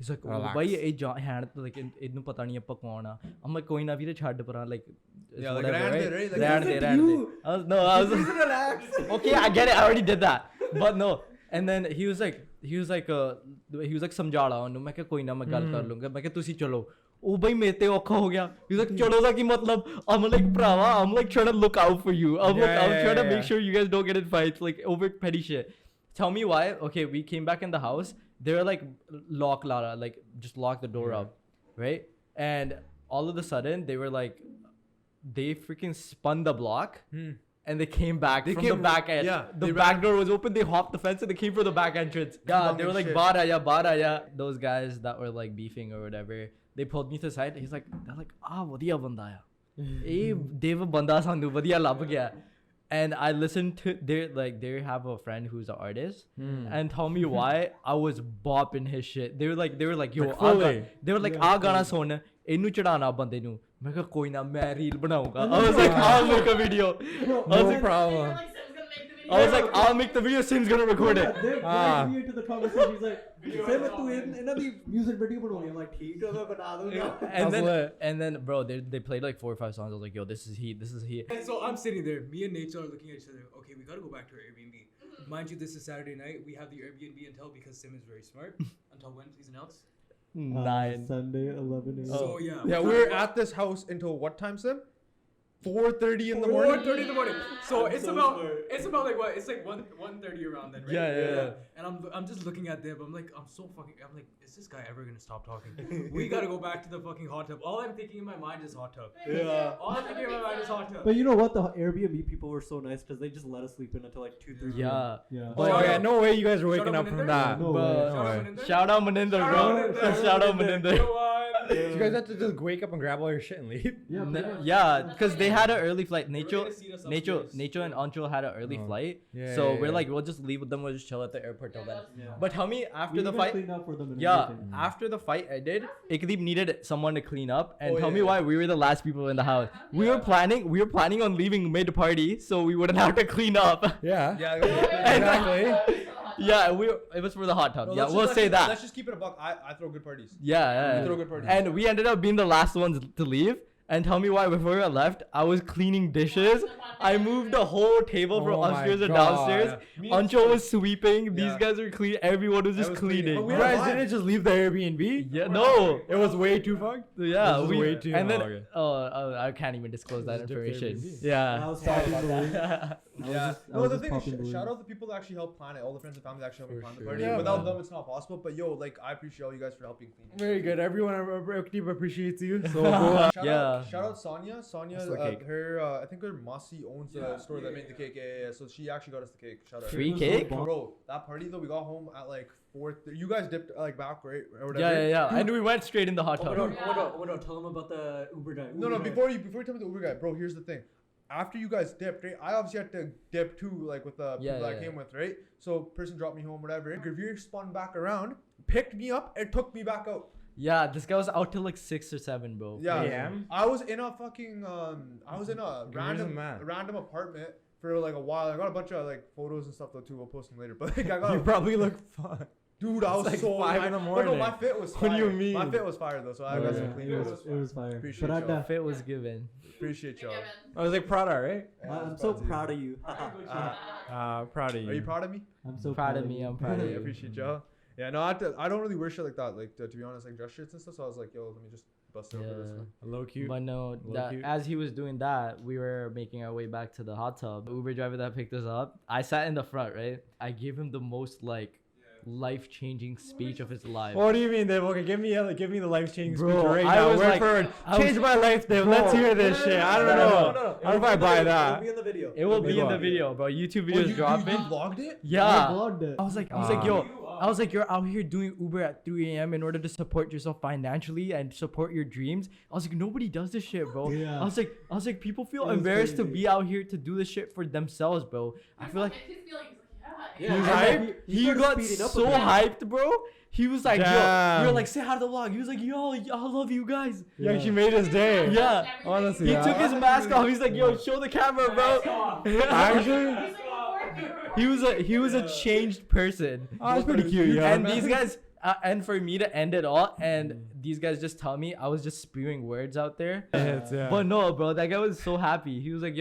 Speaker 2: like, oh,
Speaker 3: Relax.
Speaker 2: bhai, eh, hand like, idnu pata nahi appa kaun a. I'm like, koi na, Vire, chhad para, like, it's
Speaker 1: Yeah, like,
Speaker 2: whatever,
Speaker 1: रहने
Speaker 2: right?
Speaker 1: दे, right? Like,
Speaker 2: रहने
Speaker 1: this
Speaker 2: they,
Speaker 1: isn't
Speaker 2: रहने दे.
Speaker 1: you.
Speaker 2: I was like,
Speaker 4: Relax.
Speaker 2: okay, I get it. I already did that. But no. And then he was like समझा रहा हूँ मैं क्या कोई ना मैं गल कर लूँगा मैं क्या तुसी चलो ओ भाई मेरे ते औखा हो गया he's like चलो दा की मतलब I'm like brava I'm like trying to look out for you I'm trying to make sure you guys don't get in fights like over petty shit. Tell me why. Okay, we came back in the house. They were like lock Lara, like just lock the door up, right? And all of a sudden they were like they freaking spun the block. And they came back from the back end.
Speaker 1: yeah,
Speaker 2: The
Speaker 1: they
Speaker 2: back door was open. They hopped the fence and they came for the back entrance. Yeah, they were like,
Speaker 1: shit.
Speaker 2: Baar aaya. Those guys that were like beefing or whatever, they pulled me to the side. They're like, vadiya banda aaya. Eh, deva banda sandu vadiya lab gaya. And I listened to they have a friend who's an artist, and tell me why I was bopping his shit. They were like, yo,
Speaker 3: Like fully.
Speaker 2: they were like, "Ah, gana son, inu chadana bande nu." मैं कहा कोई ना मैं reel बनाऊंगा. I was like, I'll make a video.
Speaker 3: No problem.
Speaker 2: I was like, I'll make the video. Sim's gonna record it.
Speaker 4: They're dragging me into the conversation. He's like, "Sim, tu in the music video बनाऊंगी." I'm like, "ठीक है मैं बना दूंगा."
Speaker 2: And then, bro, they played like 4 or 5 songs. I was like, yo, this is heat.
Speaker 5: And so I'm sitting there. Me and Nacho are looking at each other. Okay, we gotta go back to our Airbnb. Mind you, this is Saturday night. We have the Airbnb until because Sim is very smart. Until when? Please announce.
Speaker 2: 9.
Speaker 4: Sunday 11 a.m.
Speaker 5: So yeah.
Speaker 1: yeah, we were at this house until what time, Sim? 4:30 in the morning.
Speaker 5: 4:30 in the morning. So
Speaker 4: I'm
Speaker 5: it's
Speaker 4: so
Speaker 5: about
Speaker 4: smart.
Speaker 5: it's about like what? It's like 1:30 around then, right?
Speaker 2: Yeah.
Speaker 5: And I'm just looking at them. I'm like, is this guy ever gonna stop talking? We gotta go back to the fucking hot tub. All I'm thinking in my mind is hot tub.
Speaker 4: Yeah.
Speaker 5: All I'm thinking in my mind is hot tub.
Speaker 4: But you know what? The Airbnb people were so nice because they just let us sleep in until like 2-3.
Speaker 2: Yeah.
Speaker 4: Yeah.
Speaker 3: Oh yeah, no way you guys were waking
Speaker 5: Shout
Speaker 3: up
Speaker 5: out
Speaker 3: from
Speaker 5: Maninder.
Speaker 3: that.
Speaker 4: No way.
Speaker 3: No way.
Speaker 2: Shout out Maninder, bro. Shout out Maninder.
Speaker 3: You guys have to just wake up and grab all your shit and leave.
Speaker 4: Yeah.
Speaker 2: Yeah, because they had an early flight.
Speaker 5: We're gonna seat us upstairs.
Speaker 2: Nacho and Ancho had an early flight.
Speaker 3: Yeah,
Speaker 2: So
Speaker 3: yeah,
Speaker 2: we're
Speaker 3: yeah.
Speaker 2: like, we'll just leave with them. We'll just chill at the airport till then.
Speaker 4: Yeah.
Speaker 2: But tell me, after
Speaker 4: We
Speaker 2: the
Speaker 4: even
Speaker 2: fight,
Speaker 4: cleaned up for them and
Speaker 2: yeah,
Speaker 4: everything.
Speaker 2: after the fight ended, Ekdeep needed someone to clean up. And
Speaker 1: Oh,
Speaker 2: tell
Speaker 1: yeah,
Speaker 2: me
Speaker 1: yeah.
Speaker 2: why we were the last people in the house. We were planning on leaving mid party, so we wouldn't have to clean up.
Speaker 3: Yeah.
Speaker 1: Yeah,
Speaker 3: Exactly.
Speaker 2: Yeah, it was for the hot tub.
Speaker 1: No,
Speaker 2: Yeah,
Speaker 1: let's
Speaker 2: we'll
Speaker 1: just-
Speaker 2: say
Speaker 1: let's just-
Speaker 2: that.
Speaker 1: Let's just keep it a buck. I throw good parties.
Speaker 2: Yeah,
Speaker 1: We throw good parties.
Speaker 2: and we ended up being the last ones to leave. And tell me why, before I left, I was cleaning dishes. I moved the whole table from
Speaker 3: Oh my
Speaker 2: upstairs to
Speaker 3: God.
Speaker 2: downstairs.
Speaker 1: Me and
Speaker 2: Ancho was sweeping. These
Speaker 1: Yeah.
Speaker 2: guys were clean. Everyone was just
Speaker 1: was cleaning.
Speaker 2: cleaning.
Speaker 1: But
Speaker 3: You
Speaker 1: we had
Speaker 3: guys
Speaker 1: a vibe.
Speaker 3: didn't just leave the Airbnb?
Speaker 2: Yeah, no.
Speaker 3: It was way too fucked?
Speaker 2: Yeah,
Speaker 3: This is
Speaker 2: we
Speaker 3: way too-
Speaker 2: and then
Speaker 3: oh,
Speaker 2: oh, I can't even disclose that
Speaker 3: This is different
Speaker 2: information.
Speaker 3: Airbnb.
Speaker 2: Yeah.
Speaker 4: I was
Speaker 2: Sorry
Speaker 4: popping
Speaker 2: about
Speaker 4: balloons.
Speaker 2: that.
Speaker 1: Yeah.
Speaker 4: I
Speaker 1: No,
Speaker 4: was
Speaker 1: the
Speaker 4: just
Speaker 1: thing is,
Speaker 4: popping balloons.
Speaker 1: shout out the people that actually helped plan it. All the friends and family that actually helped me
Speaker 3: For
Speaker 1: plan the
Speaker 3: sure.
Speaker 1: party.
Speaker 3: Yeah,
Speaker 1: Without
Speaker 3: man.
Speaker 1: them, it's not possible. But yo, like, I appreciate all you guys for helping clean.
Speaker 3: Very good. Everyone at Ekdeep appreciates you. So
Speaker 2: Yeah.
Speaker 1: Shout out Sonia. Sonia,
Speaker 3: That's the cake.
Speaker 1: her, I think her Mossy owns the store that made the cake. Yeah. So she actually got us the cake. Shout out.
Speaker 2: Free
Speaker 1: her.
Speaker 2: cake?
Speaker 1: Bro, that party though, we got home at like 4. You guys dipped like back, right? Or whatever.
Speaker 2: Yeah. And we went straight in the hot tub.
Speaker 4: Oh no, tell them about the Uber guy.
Speaker 1: No, before you tell me the Uber guy, bro, here's the thing. After you guys dipped, right? I obviously had to dip too, like with the people that I came with, right? So person dropped me home, whatever. Gravir spun back around, picked me up, and took me back out.
Speaker 2: Yeah, this guy was out till like 6 or 7, bro.
Speaker 1: Yeah.
Speaker 3: AM?
Speaker 1: I was in a fucking I was in a random
Speaker 3: man.
Speaker 1: apartment for like a while. I got a bunch of like photos and stuff though too. We'll post them later. But like I got
Speaker 3: you probably look fun.
Speaker 1: dude, I was
Speaker 3: like
Speaker 1: so
Speaker 3: 5 in the
Speaker 1: But no,
Speaker 3: morning.
Speaker 1: my fit was fire.
Speaker 3: What do you mean?
Speaker 1: My fit was fire though, so I got some clean
Speaker 4: it
Speaker 1: photos.
Speaker 4: was fire.
Speaker 1: Appreciate
Speaker 4: But
Speaker 1: y'all.
Speaker 2: Fit was given.
Speaker 1: Appreciate y'all.
Speaker 3: I was like Prada, right?
Speaker 1: Yeah,
Speaker 4: I'm
Speaker 1: that's
Speaker 4: so
Speaker 1: about to.
Speaker 4: proud of you.
Speaker 3: Proud of you.
Speaker 1: Are you proud of me?
Speaker 4: I'm so
Speaker 2: Proud of me, I'm proud of
Speaker 1: I
Speaker 2: you.
Speaker 1: appreciate y'all. Yeah, no, I don't really wear shit like that. Like to be honest, like dress shirts and stuff. So I was like, yo, let me just bust it over this one.
Speaker 3: Low cute.
Speaker 2: But no,
Speaker 3: Low
Speaker 2: that,
Speaker 3: cute.
Speaker 2: as he was doing that, we were making our way back to the hot tub. The Uber driver that picked us up, I sat in the front, right? I gave him the most like life-changing speech of his life.
Speaker 3: What do you mean, Dave? Okay, give me the life changing speech
Speaker 2: Bro,
Speaker 3: right
Speaker 2: I
Speaker 3: now.
Speaker 2: was
Speaker 3: Word
Speaker 2: like-
Speaker 3: for word.
Speaker 2: I
Speaker 3: Change
Speaker 2: was-
Speaker 3: my life, Dave. Let's hear this shit. I don't know. I don't know if I buy
Speaker 4: It'll
Speaker 3: that.
Speaker 4: be in the video.
Speaker 2: It will be in the
Speaker 3: God.
Speaker 2: video, bro. YouTube
Speaker 1: Oh,
Speaker 2: videos
Speaker 1: you
Speaker 2: dropping.
Speaker 1: vlogged it?
Speaker 2: Yeah.
Speaker 4: I vlogged it.
Speaker 2: I was like, you're out here doing Uber at 3 a.m. in order to support yourself financially and support your dreams. I was like, nobody does this shit, bro.
Speaker 4: Yeah.
Speaker 2: I was like, people feel
Speaker 4: It was
Speaker 2: embarrassed to
Speaker 4: crazy.
Speaker 2: be out here to do this shit for themselves, bro. I feel like
Speaker 4: Yeah,
Speaker 2: he was
Speaker 4: and
Speaker 2: hyped.
Speaker 4: then
Speaker 2: He
Speaker 4: started
Speaker 2: got
Speaker 4: speeding up a
Speaker 2: so
Speaker 4: bit.
Speaker 2: hyped, bro. He was like, yo, we
Speaker 3: Damn.
Speaker 2: were like, say hi to the vlog. He was like, yo, I love you guys.
Speaker 3: Yeah, she made his day.
Speaker 2: Yeah.
Speaker 3: Honestly,
Speaker 2: He
Speaker 3: yeah.
Speaker 2: took his mask off. He's like, yo, show the camera, bro.
Speaker 3: Actually,
Speaker 2: he was a changed person.
Speaker 3: oh, that's pretty cute, yeah.
Speaker 2: And these guys, and for me to end it all, and these guys just tell me I was just spewing words out there.
Speaker 3: Yeah.
Speaker 2: But no, bro, that guy was so happy. He was like,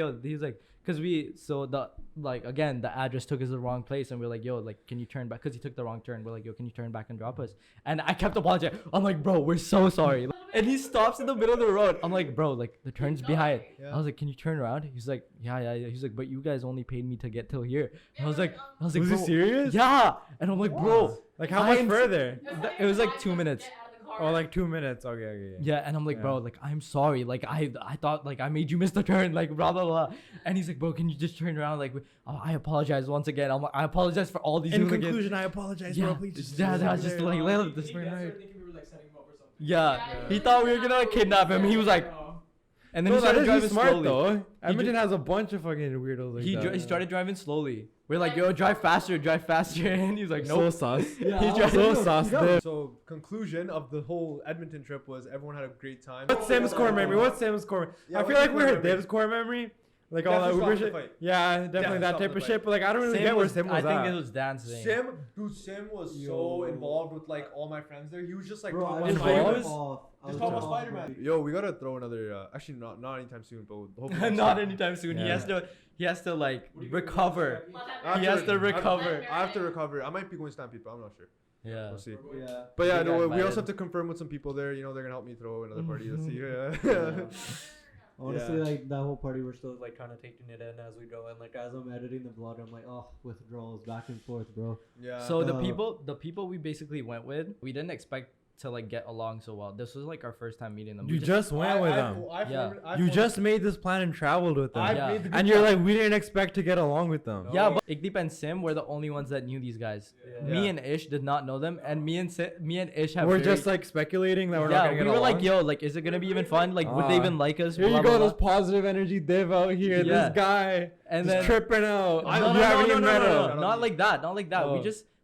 Speaker 2: cause the address took us the wrong place, and we're like, yo, like, can you turn back? Cause he took the wrong turn. We're like, yo, can you turn back and drop us? And I kept apologizing. I'm like, bro, we're so sorry. And he stops in the middle of the road. I'm like, bro, like the turn's behind.
Speaker 1: Yeah.
Speaker 2: I was like, can you turn around? He's like, yeah. He's like, but you guys only paid me to get till here. And I was like,
Speaker 3: was he
Speaker 2: bro,
Speaker 3: serious?
Speaker 2: yeah. And I'm like, bro,
Speaker 3: Like how much
Speaker 2: I'm-
Speaker 3: further?
Speaker 2: it was like 2 minutes.
Speaker 3: Oh, like 2 minutes. Okay.
Speaker 2: Yeah, and I'm like, bro, like I'm sorry, like I thought like I made you miss the turn, like blah blah blah. And he's like, bro, can you just turn around? Like, I apologize once again. I'm like, I apologize for all these.
Speaker 3: In
Speaker 2: hooligans."
Speaker 3: conclusion, I apologize,
Speaker 2: yeah,
Speaker 3: bro. Please just
Speaker 2: just like let this
Speaker 5: He
Speaker 2: turn right.
Speaker 5: thinking we were like setting him up or something.
Speaker 2: Yeah, he thought we were gonna kidnap him. He was like, and then
Speaker 3: No,
Speaker 2: he
Speaker 3: that
Speaker 2: started
Speaker 3: is
Speaker 2: driving
Speaker 3: smart
Speaker 2: slowly.
Speaker 3: though. Edmonton has a bunch of fucking weirdos like that.
Speaker 2: He started driving slowly. We're like, yo, drive faster, and he's like,
Speaker 3: So
Speaker 2: nope.
Speaker 3: sus.
Speaker 2: Yeah,
Speaker 3: He's
Speaker 2: I was
Speaker 3: so
Speaker 2: like,
Speaker 3: sus, dude.
Speaker 1: So conclusion of the whole Edmonton trip was everyone had a great time.
Speaker 3: What's Sam's core memory? What's Sam's core?
Speaker 1: Yeah,
Speaker 3: I feel
Speaker 1: what's
Speaker 3: like
Speaker 1: your
Speaker 3: we're
Speaker 1: core
Speaker 3: at
Speaker 1: memory?
Speaker 3: Dev's core memory. Like all that
Speaker 1: Definitely
Speaker 3: Uber
Speaker 1: stop the
Speaker 3: shit.
Speaker 1: fight.
Speaker 3: Yeah, definitely
Speaker 1: Definitely
Speaker 3: that
Speaker 1: stop
Speaker 3: type
Speaker 1: the
Speaker 3: of
Speaker 1: fight.
Speaker 3: shit. But like I don't really
Speaker 2: Sam
Speaker 3: get where
Speaker 2: was,
Speaker 3: Sim was
Speaker 2: I think
Speaker 3: at.
Speaker 2: it was dancing.
Speaker 1: Sim was so involved with like all my friends there. He was just like
Speaker 4: Bro,
Speaker 1: talking
Speaker 4: I
Speaker 1: about
Speaker 4: was
Speaker 2: Involved?
Speaker 1: Spider-Man.
Speaker 4: off. I
Speaker 1: Just
Speaker 4: was
Speaker 1: talking about
Speaker 4: off.
Speaker 1: Spider-Man. Yo, we gotta throw another. Actually, not anytime soon, but hopefully
Speaker 2: Not anytime soon.
Speaker 3: Yeah.
Speaker 2: He has to like recover.
Speaker 1: I
Speaker 2: He
Speaker 1: have
Speaker 2: has to recover.
Speaker 1: I have to recover. I might be going Stampede, but I'm not sure.
Speaker 2: Yeah.
Speaker 1: We'll see.
Speaker 4: Yeah.
Speaker 1: But yeah,
Speaker 2: You got
Speaker 1: no, we
Speaker 2: invited.
Speaker 1: also have to confirm with some people there. You know, they're gonna help me throw another party. Let's see. Yeah.
Speaker 4: Honestly,
Speaker 1: Yeah.
Speaker 4: like that whole party, we're still like trying to take it in as we go, and like as I'm editing the vlog, I'm like, oh, withdrawals back and forth, bro.
Speaker 1: Yeah.
Speaker 2: So the
Speaker 4: Uh,
Speaker 2: people we basically went with, we didn't expect to like get along so well. This was like our first time meeting them.
Speaker 3: You
Speaker 2: We
Speaker 3: just went with them.
Speaker 2: Yeah.
Speaker 3: You just made this plan and traveled with them.
Speaker 2: Yeah.
Speaker 1: made the
Speaker 3: And
Speaker 1: group
Speaker 3: you're
Speaker 1: chat.
Speaker 3: like, we didn't expect to get along with them.
Speaker 2: Yeah, but Ekdeep and Sim were the only ones that knew these guys.
Speaker 4: Yeah.
Speaker 2: Me
Speaker 1: Yeah.
Speaker 2: and Ish did not know them, and me and Ish have.
Speaker 3: We're
Speaker 2: very-
Speaker 3: just like speculating that we're not
Speaker 2: yeah,
Speaker 3: gonna get
Speaker 2: we were
Speaker 3: along.
Speaker 2: like, yo, like, is it gonna be even fun? Like, would they even like us?
Speaker 3: Here
Speaker 2: Blah,
Speaker 3: you
Speaker 2: blah,
Speaker 3: go,
Speaker 2: blah.
Speaker 3: this positive energy div out here.
Speaker 2: Yeah.
Speaker 3: This guy
Speaker 2: And
Speaker 3: just
Speaker 2: then
Speaker 3: tripping out.
Speaker 2: no,
Speaker 3: You haven't even met
Speaker 1: no.
Speaker 3: him.
Speaker 2: not like that, not like that.
Speaker 3: Oh.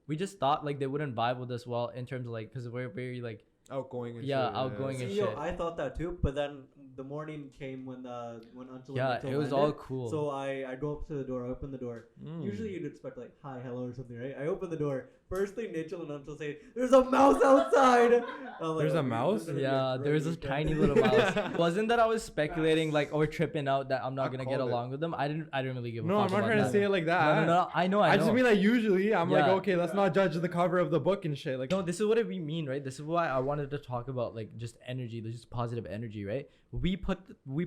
Speaker 2: We just thought like they wouldn't vibe with us well in terms of like, cause we're very like
Speaker 1: outgoing and
Speaker 2: Yeah,
Speaker 1: shit.
Speaker 2: outgoing
Speaker 4: See,
Speaker 2: and
Speaker 4: yo,
Speaker 2: shit.
Speaker 4: I thought that too, but then the morning came when Until
Speaker 2: Yeah, it was all cool.
Speaker 4: So I go up to the door, I open the door. Usually you'd expect like hi, hello or something, right? I open the door. First thing Nichel and Until say, "There's a mouse outside."
Speaker 3: There's a mouse?
Speaker 2: Yeah, there was this tiny little mouse. Wasn't that I was speculating like or tripping out that I'm not gonna get along with them? I didn't really give a
Speaker 3: No,
Speaker 2: fuck
Speaker 3: I'm not
Speaker 2: about
Speaker 3: trying to
Speaker 2: that.
Speaker 3: say it like that.
Speaker 2: No, I know.
Speaker 3: I just mean like usually I'm like,
Speaker 2: Yeah.
Speaker 3: okay, let's not judge the cover of the book and shit. Like,
Speaker 2: No, this is what we mean, right? This is why I wanted to talk about like just energy, just positive energy, right? We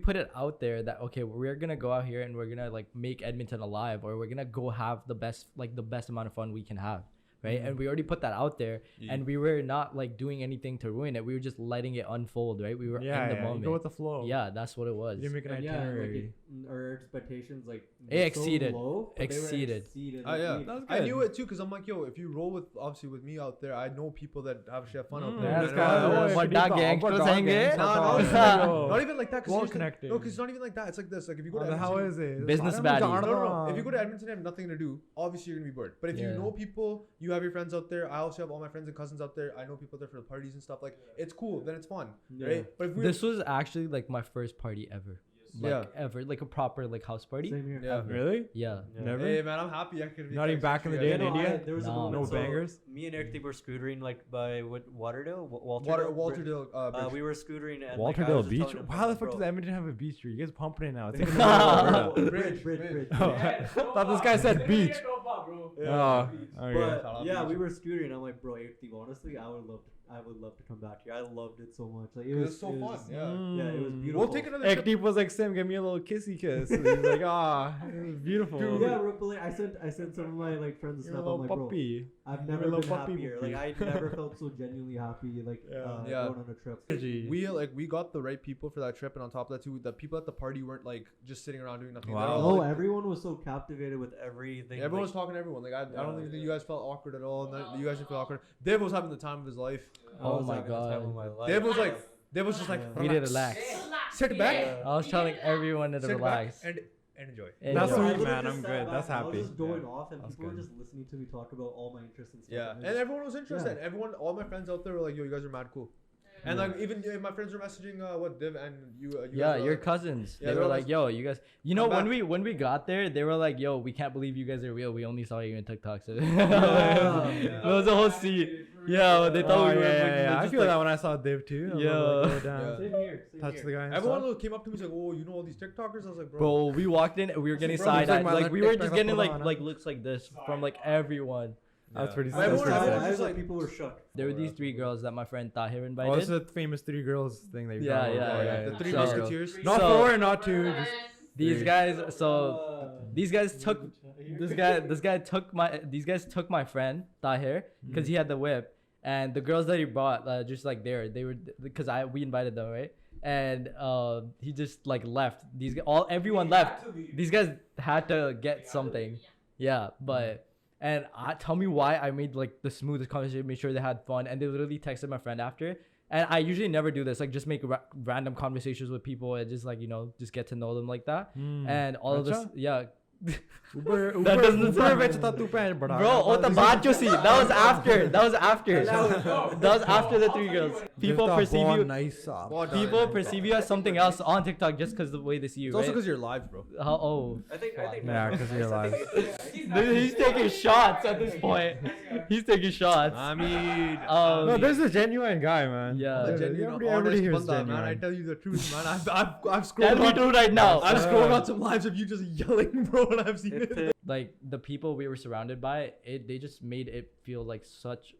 Speaker 2: put it out there that okay, we're gonna go out here and we're gonna like make Edmonton alive, or we're gonna go have the best amount of fun we can have. Right, and we already put that out there, and we were not like doing anything to ruin it. We were just letting it unfold, right? We were in the moment.
Speaker 3: Go with the flow.
Speaker 2: Yeah, that's what it was.
Speaker 3: You didn't make an
Speaker 4: And
Speaker 3: itinerary.
Speaker 4: our expectations like
Speaker 2: It
Speaker 4: were
Speaker 2: exceeded.
Speaker 4: So low, but they were
Speaker 2: Exceeded.
Speaker 1: Oh yeah,
Speaker 3: That was
Speaker 1: I
Speaker 3: good.
Speaker 1: knew it too, cause I'm like, yo, if you roll with obviously with me out there, I know people that actually have fun out there.
Speaker 3: That's
Speaker 1: And I know-
Speaker 3: good.
Speaker 2: What that gangster saying it?
Speaker 1: Not even like that.
Speaker 3: Well
Speaker 1: Cause
Speaker 3: connected.
Speaker 1: No, cause it's not even like that. It's like this. Like if you go to Edmonton,
Speaker 3: How is it?
Speaker 2: Business
Speaker 3: I don't
Speaker 2: baddie.
Speaker 3: know.
Speaker 1: no. If you go to Edmonton and have nothing to do, obviously you're gonna be bored. But if you
Speaker 2: Yeah.
Speaker 1: know people, you have your friends out there. I also have all my friends and cousins out there. I know people there for the parties and stuff. Like it's cool. Then it's fun, right? But if we
Speaker 2: This was actually like my first party ever. Like,
Speaker 1: Yeah.
Speaker 2: ever, like a proper like house party.
Speaker 4: Same here.
Speaker 1: Yeah.
Speaker 3: Really?
Speaker 2: Yeah.
Speaker 4: Yeah.
Speaker 3: Never?
Speaker 1: Hey man, I'm happy I could be
Speaker 3: Not even back in the day in India?
Speaker 4: There was a
Speaker 2: No.
Speaker 4: moment,
Speaker 3: No
Speaker 4: so
Speaker 3: bangers?
Speaker 4: Me and Ekdeep were scootering like by Waterdale, Walterdale.
Speaker 1: Walterdale. Bridge.
Speaker 4: We were scootering and like, I
Speaker 3: Walterdale
Speaker 4: was just
Speaker 3: Beach?
Speaker 4: telling him,
Speaker 3: How the
Speaker 4: like,
Speaker 3: fuck
Speaker 4: bro,
Speaker 3: does Edmonton have a beach? You guys pumping it now. It's like
Speaker 1: Bridge.
Speaker 4: Bridge.
Speaker 3: Oh, thought this guy said beach. Oh, okay.
Speaker 4: But yeah, we were scootering. I'm like, bro, Ekdeep, honestly, I would love to come back here. I loved it so much. Like it was
Speaker 1: so fun. Yeah.
Speaker 4: Yeah, it was beautiful.
Speaker 1: We'll take another trip.
Speaker 3: Ekdeep was like, Sim, give me a little kissy kiss. And he's like, ah, it was beautiful.
Speaker 1: Dude,
Speaker 4: Yeah, bro, but like, I sent some of my like friends a
Speaker 3: You're a
Speaker 4: snap.
Speaker 3: little
Speaker 4: I'm like, bro,
Speaker 3: puppy.
Speaker 4: I've
Speaker 3: You're a
Speaker 4: never
Speaker 3: little
Speaker 4: been
Speaker 3: puppy
Speaker 4: happier.
Speaker 3: puppy.
Speaker 4: Like I never felt so genuinely happy. Like
Speaker 1: Yeah.
Speaker 4: going on a trip.
Speaker 1: We got the right people for that trip, and on top of that too, the people at the party weren't like just sitting around doing nothing.
Speaker 3: Wow.
Speaker 1: They're all,
Speaker 4: Oh,
Speaker 1: like,
Speaker 4: everyone was so captivated with everything.
Speaker 1: everyone
Speaker 4: like,
Speaker 1: was talking to everyone. Like I don't
Speaker 4: Yeah.
Speaker 1: think you guys felt awkward at all. You guys didn't feel awkward. Dave was having the time of his life.
Speaker 4: I
Speaker 2: Oh
Speaker 4: was
Speaker 2: my
Speaker 4: having the time
Speaker 2: God.
Speaker 4: of my life.
Speaker 1: Dave was just like,
Speaker 2: We did relax.
Speaker 1: sit back,
Speaker 2: I was telling everyone to
Speaker 1: sit
Speaker 2: relax.
Speaker 1: back, and enjoy.
Speaker 2: And
Speaker 3: That's
Speaker 2: enjoy.
Speaker 3: sweet,
Speaker 4: I literally
Speaker 3: man.
Speaker 4: just
Speaker 3: I'm
Speaker 4: sat
Speaker 3: good.
Speaker 4: back
Speaker 3: That's
Speaker 4: and I
Speaker 3: happy.
Speaker 4: was just going
Speaker 3: Yeah.
Speaker 4: off, and
Speaker 3: That's
Speaker 4: people were
Speaker 3: good.
Speaker 4: just listening to me talk about all my interests and stuff.
Speaker 1: Yeah,
Speaker 4: and
Speaker 1: and everyone was interested. Everyone, all my friends out there were like, "Yo, you guys are mad cool." And like even my friends were messaging Div and you.
Speaker 2: Yeah,
Speaker 1: guys were
Speaker 2: your
Speaker 1: like-
Speaker 2: cousins.
Speaker 1: Yeah,
Speaker 2: They
Speaker 1: they're
Speaker 2: were
Speaker 1: all
Speaker 2: like,
Speaker 1: like,
Speaker 2: "Yo, you guys." You know,
Speaker 1: I'm
Speaker 2: when we got there, they were like, "Yo, we can't believe you guys are real. We only saw you in TikTok." So it was a whole scene. Yeah, they thought
Speaker 3: Oh,
Speaker 2: we were.
Speaker 3: yeah. I
Speaker 2: just
Speaker 3: feel
Speaker 2: like-
Speaker 3: that when I saw Dave too. I was
Speaker 2: Yeah.
Speaker 3: like, oh, damn.
Speaker 1: Yeah.
Speaker 4: Same here.
Speaker 3: Touch the guy. and
Speaker 1: Everyone
Speaker 3: stuff.
Speaker 1: came up to me and was like, "Oh, you know all these TikTokers?" I was like,
Speaker 2: Bro, we walked in and we were getting
Speaker 1: Bro,
Speaker 2: side
Speaker 3: it's like
Speaker 2: eyed.
Speaker 3: my
Speaker 2: Like
Speaker 3: left
Speaker 2: we were
Speaker 3: TikTok
Speaker 2: just getting
Speaker 3: put on,
Speaker 2: like looks like this from like everyone.
Speaker 3: That's pretty
Speaker 1: Everyone-
Speaker 3: sick.
Speaker 1: everyone
Speaker 4: I
Speaker 1: just
Speaker 4: was
Speaker 1: like-
Speaker 4: like, people were shook.
Speaker 2: There were these three girls that my friend Tahir
Speaker 3: Oh,
Speaker 2: invited.
Speaker 3: this is the famous three girls thing that you
Speaker 2: Yeah,
Speaker 3: know.
Speaker 2: yeah,
Speaker 3: Oh,
Speaker 2: yeah.
Speaker 1: The three
Speaker 2: So-
Speaker 1: musketeers.
Speaker 3: Not
Speaker 2: So-
Speaker 3: 4, not 2. Just
Speaker 2: These
Speaker 3: three.
Speaker 2: guys. So these guys took these guys took my friend Tahir because he had the whip, and the girls that he brought just like they were because we invited them, right? And he just like left. Everyone left. These guys had to get something. Yeah, but and tell me why I made like the smoothest conversation, made sure they had fun, and they literally texted my friend after. And I usually never do this, like just make random conversations with people and just like just get to know them like that. And all of this,
Speaker 3: Acha?
Speaker 2: yeah.
Speaker 3: Uber
Speaker 2: That doesn't sound-
Speaker 3: ਵਿੱਚ ਤਾਂ ਤੂੰ ਭੈਣ ਬੜਾ
Speaker 2: Bro, what the bacho see? That was after. That was after the three girls. People perceive you.
Speaker 3: nice
Speaker 2: People perceive you as something else on TikTok just because the way they see you,
Speaker 1: It's also
Speaker 2: right?
Speaker 1: because you're live, bro.
Speaker 2: Oh,
Speaker 4: I think.
Speaker 3: Yeah, 'cause you're alive.
Speaker 2: he's taking shots at this point. He's taking shots.
Speaker 1: I mean,
Speaker 3: No, there's a genuine guy, man.
Speaker 2: Yeah.
Speaker 1: a
Speaker 2: Yeah,
Speaker 1: genuine,
Speaker 3: Everybody
Speaker 1: honest
Speaker 3: here is
Speaker 1: banda, man. I
Speaker 3: genuine.
Speaker 1: tell you the truth, man. I've
Speaker 2: Tell
Speaker 1: scrolled
Speaker 2: me
Speaker 1: on,
Speaker 2: to right now.
Speaker 1: I've scrolled on some lives of you just yelling, bro, and I've seen it.
Speaker 2: Like the people we were surrounded by, they just made it feel like such,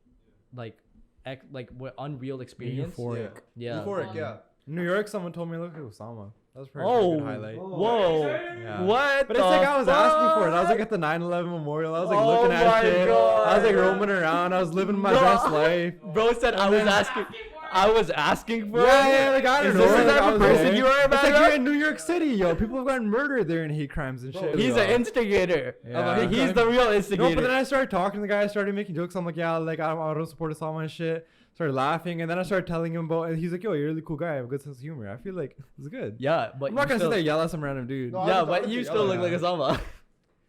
Speaker 2: like what unreal experience.
Speaker 3: Euphoric.
Speaker 2: Yeah.
Speaker 1: Euphoric, yeah.
Speaker 3: In New York, someone told me look at Osama. That was pretty
Speaker 2: Oh,
Speaker 3: good highlight.
Speaker 2: whoa!
Speaker 3: Yeah.
Speaker 2: What?
Speaker 3: But it's like I was asking for it. I was like
Speaker 2: fuck?
Speaker 3: at the 9/11 memorial. I was like
Speaker 2: Oh
Speaker 3: looking
Speaker 2: my
Speaker 3: at shit.
Speaker 2: God.
Speaker 3: I was like roaming around. I was living my
Speaker 2: Bro.
Speaker 3: best life.
Speaker 2: Bro said I was asking. I was asking for
Speaker 3: Yeah,
Speaker 2: it.
Speaker 3: like I don't
Speaker 2: Is
Speaker 3: know.
Speaker 2: this the
Speaker 3: like,
Speaker 2: type
Speaker 3: I
Speaker 2: of
Speaker 3: was
Speaker 2: person
Speaker 3: there.
Speaker 2: you are,
Speaker 3: It's like
Speaker 2: man?
Speaker 3: you're in New York City, yo. People have gotten murdered there in hate crimes and shit.
Speaker 2: He's
Speaker 3: yo.
Speaker 2: an instigator.
Speaker 3: Yeah.
Speaker 2: He's the real
Speaker 3: No,
Speaker 2: instigator.
Speaker 3: but then I started talking to the guy. I started making jokes. I'm like, yeah, like I don't support Osama and shit. Started laughing, and then I started telling him about. And he's like, yo, you're a really cool guy. I have a good sense of humor. I feel like it's good.
Speaker 2: Yeah, but
Speaker 3: I'm not
Speaker 2: you
Speaker 3: gonna sit
Speaker 2: still,
Speaker 3: there and yell at some random dude.
Speaker 1: No,
Speaker 2: Yeah,
Speaker 1: I
Speaker 2: but
Speaker 1: would
Speaker 2: you
Speaker 1: say,
Speaker 2: still
Speaker 1: oh,
Speaker 2: look like Osama.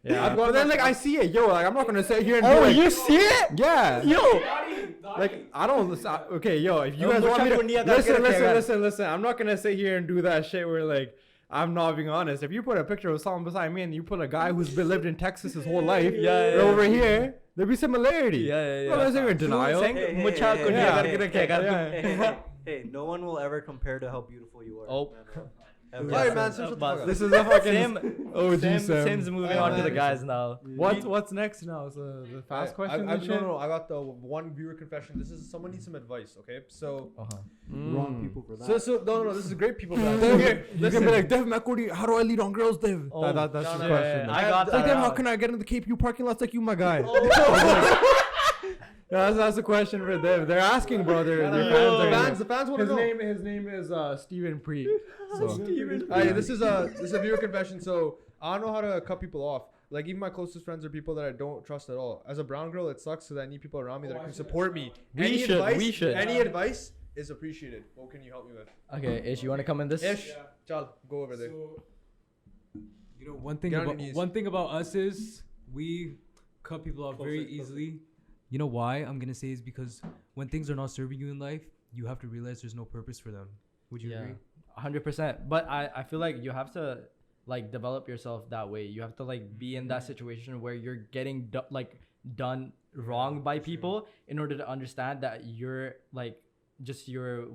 Speaker 3: Yeah, but then like I see it, yo. Like I'm not gonna sit here and be
Speaker 2: Oh,
Speaker 3: like,
Speaker 2: you see it?
Speaker 3: yeah.
Speaker 2: Yo,
Speaker 3: Like I don't listen. Okay, yo, if you
Speaker 7: No,
Speaker 3: guys want me to
Speaker 7: mucha kunnia
Speaker 3: listen. I'm not gonna sit here and do that shit where like I'm not being honest. If you put a picture of someone beside me and you put a guy who's lived in Texas his whole life over here, there'd be similarity.
Speaker 7: Yeah.
Speaker 3: Well, unless you're in denial.
Speaker 7: Mucha kunnia
Speaker 4: Hey, no one will ever compare to how beautiful you are.
Speaker 7: Oh.
Speaker 4: Ever.
Speaker 1: Alright, man. So shut the fuck up.
Speaker 3: This is a fucking OG Sim.
Speaker 7: Sim's moving on to the guys now.
Speaker 3: What's next now? So the fast question.
Speaker 1: No. I got the one viewer confession. This is someone needs some advice. Okay, so.
Speaker 4: Wrong people for that.
Speaker 1: So no. This is great people. For
Speaker 3: You can be like, Dev, how do I lead on girls, Dev? That's the question.
Speaker 7: I got
Speaker 3: It's like,
Speaker 7: that.
Speaker 3: Dev, how can I get in the KPU parking lots like you, my guy? That's the question for them. They're asking, bro.
Speaker 1: the fans want to know.
Speaker 3: His name is Steven Preet.
Speaker 1: This is a viewer confession. So I don't know how to cut people off. Like even my closest friends are people that I don't trust at all. As a brown girl, it sucks because I need people around me that can support me.
Speaker 7: We should.
Speaker 1: Any advice is appreciated. What can you help me with?
Speaker 2: Okay, Ish, you want to come in this?
Speaker 1: Ish, Chal, go over there.
Speaker 5: So, one
Speaker 1: Get on your knees.
Speaker 5: thing about us is we cut people off very easily. You know why I'm gonna say is because when things are not serving you in life, you have to realize there's no purpose for them. Would you agree?
Speaker 2: 100%. But I feel like you have to like develop yourself that way. You have to like be in that situation where you're getting done wrong by people in order to understand that you're like just your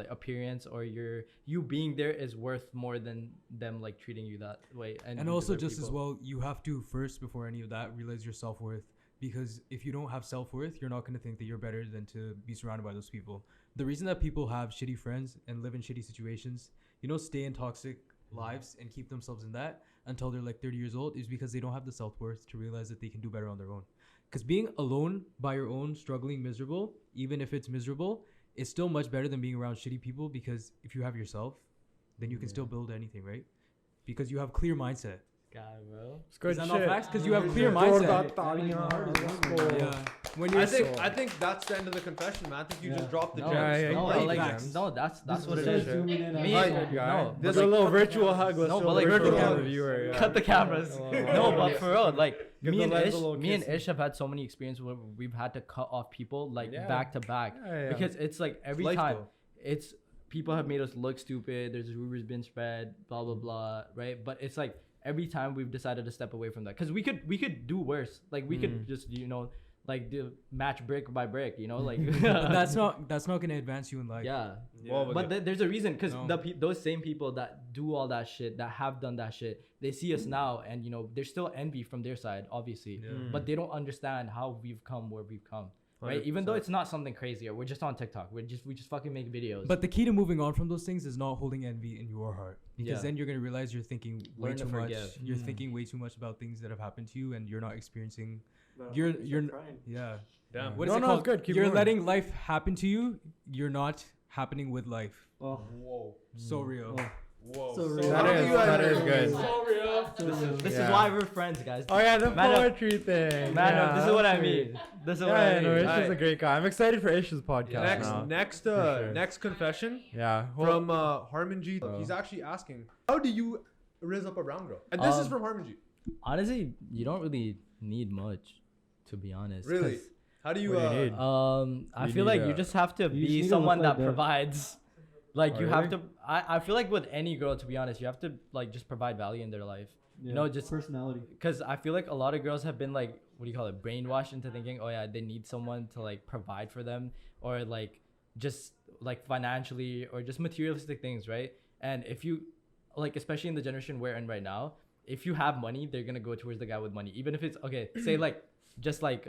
Speaker 2: appearance or you being there is worth more than them like treating you that way.
Speaker 5: And also just as well, you have to first before any of that realize your self-worth. Because if you don't have self-worth, you're not going to think that you're better than to be surrounded by those people. The reason that people have shitty friends and live in shitty situations, stay in toxic lives and keep themselves in that until they're like 30 years old is because they don't have the self-worth to realize that they can do better on their own. Because being alone by your own, struggling, miserable, even if it's miserable, it's still much better than being around shitty people because if you have yourself, then you can still build anything, right? Because you have clear mindset.
Speaker 2: God, bro.
Speaker 5: It's good. Is that not facts? Because you have clear mindset. When you're
Speaker 1: I think that's the end of the confession, man. I think you just dropped the gems.
Speaker 2: That's what it is.
Speaker 3: There's a little virtual hug.
Speaker 2: Cut the cameras. No, but for real, like me and Ish have had so many experiences where we've had to cut off people like back to back because it's like every time it's people have made us look stupid. There's rumors been spread, blah blah blah, right? But it's like every time we've decided to step away from that because we could do worse. Like we could just like do match brick by brick, like
Speaker 5: that's not going to advance you in life.
Speaker 2: But there's a reason because those same people that do all that shit, that have done that shit, they see us now and there's still envy from their side obviously, but they don't understand how we've come where we've come, right? 100%. Even though it's not something crazy, we're just on TikTok, we just fucking make videos.
Speaker 5: But the key to moving on from those things is not holding envy in your heart, because then you're going to realize you're thinking way too much. You're thinking way too much about things that have happened to you and you're not experiencing. You're
Speaker 1: Damn.
Speaker 5: What is it called? Good. You're letting life happen to you. You're not happening with life.
Speaker 4: Oh,
Speaker 1: whoa,
Speaker 5: so real.
Speaker 1: Whoa,
Speaker 4: so real.
Speaker 3: That is good.
Speaker 5: So real.
Speaker 2: This is why we're friends, guys.
Speaker 3: Oh yeah, the poetry thing.
Speaker 2: This is what I mean. This is what I mean.
Speaker 3: Ish is a great guy. I'm excited for Ish's podcast.
Speaker 1: Next confession.
Speaker 3: Yeah.
Speaker 1: From Harmanjeet. He's actually asking, how do you rizz up a brown girl? And this is from Harmanjeet.
Speaker 2: Honestly, you don't really need much, to be honest.
Speaker 1: Really? How do you?
Speaker 2: I feel like you just have to be someone that provides. Like you have to. I feel like with any girl, to be honest, you have to like just provide value in their life. Just
Speaker 4: personality.
Speaker 2: Because I feel like a lot of girls have been like, what do you call it, brainwashed into thinking, oh yeah, they need someone to like provide for them, or like just like financially or just materialistic things, right? And if you like, especially in the generation we're in right now, if you have money, they're gonna go towards the guy with money, even if it's okay. Say like just like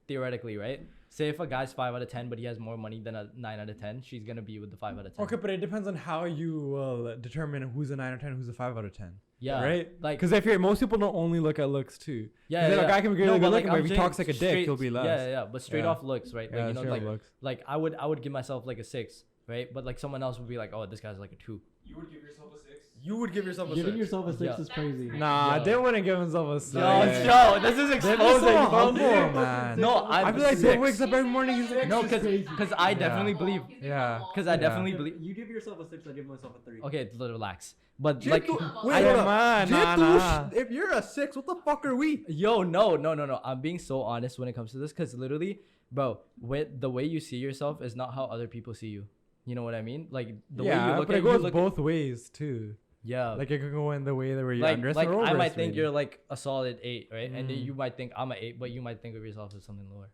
Speaker 2: theoretically, right? Say if a guy's 5 out of 10, but he has more money than a 9 out of 10, she's gonna be with the 5 out of 10.
Speaker 3: Okay, but it depends on how you determine who's a 9 out of 10, who's a 5 out of 10.
Speaker 2: Yeah,
Speaker 3: right.
Speaker 2: Like,
Speaker 3: because most people don't only look at looks too.
Speaker 2: Yeah,
Speaker 3: a guy can be really good looking, but if he talks like a dick,
Speaker 2: straight,
Speaker 3: he'll be less.
Speaker 2: Yeah. But straight off looks, right? Like,
Speaker 3: looks.
Speaker 2: Like I would give myself like a 6, right? But like someone else would be like, oh, this guy's like a 2.
Speaker 5: You would give yourself a 6?
Speaker 1: You would give yourself a
Speaker 4: Giving
Speaker 1: 6.
Speaker 4: yourself a 6
Speaker 2: Yeah.
Speaker 4: is crazy.
Speaker 3: Nah,
Speaker 2: Yo.
Speaker 3: Div wouldn't give himself a 6.
Speaker 2: Yo, this is
Speaker 3: Div is
Speaker 2: exposing,
Speaker 3: so
Speaker 2: bro.
Speaker 3: humble, man.
Speaker 2: No,
Speaker 3: I feel like Div wakes up every morning. He's like,
Speaker 2: No, because I definitely believe.
Speaker 3: Yeah.
Speaker 2: Because I definitely believe.
Speaker 4: You give yourself a 6, I give myself a 3.
Speaker 2: Okay, relax. But
Speaker 1: Jit,
Speaker 2: like,
Speaker 1: wait,
Speaker 3: I
Speaker 1: hold
Speaker 3: am
Speaker 1: up.
Speaker 3: man, nah, nah.
Speaker 1: If you're a 6, what the fuck are we?
Speaker 2: yo, no. I'm being so honest when it comes to this, because literally, bro, the way you see yourself is not how other people see you. You know what I mean? Like the way you look
Speaker 3: but
Speaker 2: at
Speaker 3: it goes
Speaker 2: you.
Speaker 3: both ways too.
Speaker 2: Yeah.
Speaker 3: Like it could go in the way that where you
Speaker 2: like
Speaker 3: understand.
Speaker 2: I might think you're like a solid 8, right? And then you might think I'm an 8, but you might think of yourself as something lower.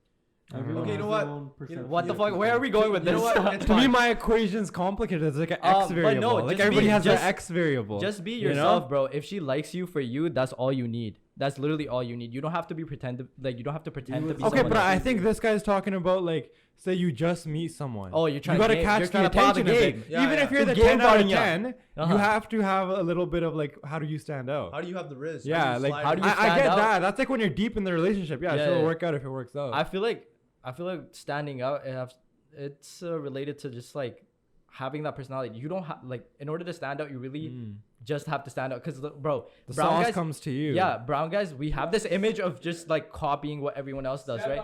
Speaker 4: Everyone
Speaker 1: Okay, you
Speaker 4: has
Speaker 1: know
Speaker 4: their
Speaker 1: what?
Speaker 4: own perception.
Speaker 2: What the
Speaker 1: Yeah.
Speaker 2: fuck? Where are we going with
Speaker 1: You
Speaker 2: this?
Speaker 1: know what? It's
Speaker 3: To me,
Speaker 1: fine.
Speaker 3: my equation's complicated. It's like an X
Speaker 2: But
Speaker 3: variable.
Speaker 2: no,
Speaker 3: like
Speaker 2: just
Speaker 3: everybody
Speaker 2: be-
Speaker 3: has
Speaker 2: just-
Speaker 3: an X variable.
Speaker 2: Just be
Speaker 3: you know?
Speaker 2: yourself, bro. If she likes you for you, that's all you need. That's literally all you need. You don't have to be you don't have to pretend to be
Speaker 3: Okay,
Speaker 2: someone
Speaker 3: but
Speaker 2: else.
Speaker 3: I think this guy's talking about like, say you just meet someone.
Speaker 2: Oh, you're trying
Speaker 3: you gotta
Speaker 2: to
Speaker 3: catch
Speaker 2: you're
Speaker 3: the
Speaker 2: trying to play
Speaker 3: attention
Speaker 2: the
Speaker 3: of
Speaker 2: game.
Speaker 3: it.
Speaker 1: Yeah,
Speaker 3: Even
Speaker 1: yeah.
Speaker 3: if you're the
Speaker 2: Game
Speaker 3: 10 out of
Speaker 2: button, yeah.
Speaker 3: 10,
Speaker 2: Uh-huh.
Speaker 3: you have to have a little bit of like, how do you stand out?
Speaker 1: How do you have the Rizz?
Speaker 3: Yeah, like
Speaker 2: how do you
Speaker 3: I
Speaker 2: stand
Speaker 3: get
Speaker 2: out?
Speaker 3: that. That's like when you're deep in the relationship. Yeah,
Speaker 2: Yeah,
Speaker 3: it'll
Speaker 2: yeah.
Speaker 3: work out if it works out.
Speaker 2: I feel like standing out. It's related to just like having that personality. You don't have like in order to stand out, you really just have to stand out. Because bro,
Speaker 3: the
Speaker 2: brown
Speaker 3: sauce
Speaker 2: guys
Speaker 3: comes to you.
Speaker 2: Yeah, brown guys, we have this image of just like copying what everyone else does, right?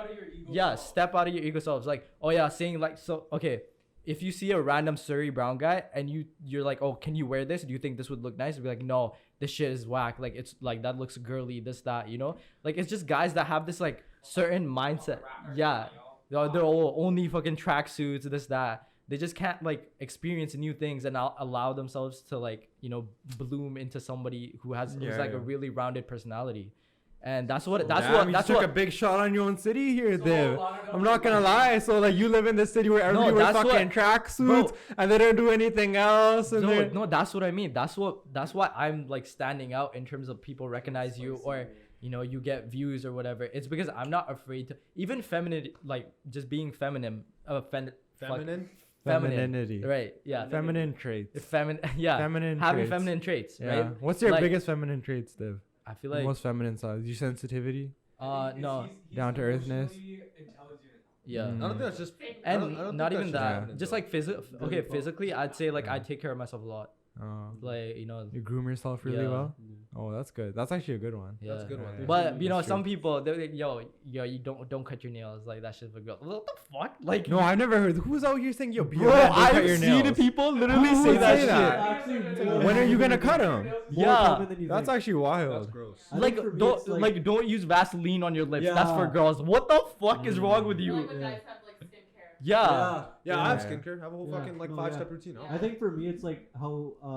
Speaker 2: Yeah, step out of your ego selves. Like, oh yeah, saying like, so okay, if you see a random Surrey brown guy and you're like, oh, can you wear this? Do you think this would look nice? Be like, no, this shit is whack. Like, it's like that looks girly, this, that, you know? Like, it's just guys that have this like certain mindset. Yeah, they're all only fucking tracksuits, this, that. They just can't like experience new things and allow themselves to like, you know, bloom into somebody who's like a really rounded personality. And that's what
Speaker 3: You took a big shot on your own city here, Div. I'm not gonna lie. So like you live in this city where everybody wears
Speaker 2: that's
Speaker 3: fucking tracksuits and they don't do anything else. And
Speaker 2: no, that's what I mean. That's why I'm like standing out in terms of people recognize you, or you know, you get views or whatever. It's because I'm not afraid to even feminine, like just being feminine,
Speaker 3: femininity,
Speaker 2: right? Yeah,
Speaker 3: feminine traits.
Speaker 2: yeah,
Speaker 3: Feminine
Speaker 2: having
Speaker 3: traits.
Speaker 2: feminine traits,
Speaker 3: Yeah.
Speaker 2: right?
Speaker 3: What's your
Speaker 2: Like,
Speaker 3: biggest feminine traits, Div?
Speaker 2: I feel
Speaker 3: The
Speaker 2: like
Speaker 3: most feminine side. Your sensitivity,
Speaker 2: no,
Speaker 3: down to earthness.
Speaker 2: yeah.
Speaker 3: Mm.
Speaker 1: I don't think that's just. I
Speaker 2: And
Speaker 1: don't
Speaker 2: not
Speaker 1: think
Speaker 2: even
Speaker 1: that's
Speaker 2: that, just like physically, I'd say like I take care of myself a lot. Like, you know,
Speaker 3: You groom yourself really
Speaker 2: Yeah.
Speaker 3: well. Oh, that's good. That's actually a good one.
Speaker 2: yeah.
Speaker 1: That's a good one.
Speaker 3: Yeah.
Speaker 2: But you know,
Speaker 3: That's
Speaker 2: some
Speaker 3: true.
Speaker 2: people, they're like, yo, you don't cut your nails, like that shit for girls. What the fuck? Like,
Speaker 3: No, I've never heard. Who's out here saying, "Yo, be a
Speaker 2: bro,
Speaker 3: man, don't cut
Speaker 2: I've
Speaker 3: your
Speaker 2: seen
Speaker 3: nails"?
Speaker 2: people literally
Speaker 3: Who
Speaker 2: say
Speaker 3: would
Speaker 2: that
Speaker 3: say
Speaker 2: shit.
Speaker 3: that? When are you gonna cut them?
Speaker 2: Yeah.
Speaker 3: That's actually wild.
Speaker 1: That's gross.
Speaker 4: I
Speaker 2: Like,
Speaker 4: think for me,
Speaker 2: don't
Speaker 4: it's
Speaker 2: like don't use Vaseline on your lips. That's for
Speaker 4: Yeah.
Speaker 2: girls. What the fuck is wrong with you?
Speaker 8: Like when guys have like skincare.
Speaker 2: Yeah.
Speaker 1: Yeah, I have
Speaker 3: Yeah.
Speaker 1: skincare. I have a whole
Speaker 4: Yeah.
Speaker 1: fucking like
Speaker 4: No,
Speaker 1: 5-step
Speaker 4: yeah.
Speaker 1: routine.
Speaker 8: Yeah.
Speaker 1: Huh?
Speaker 4: I think for me it's like how I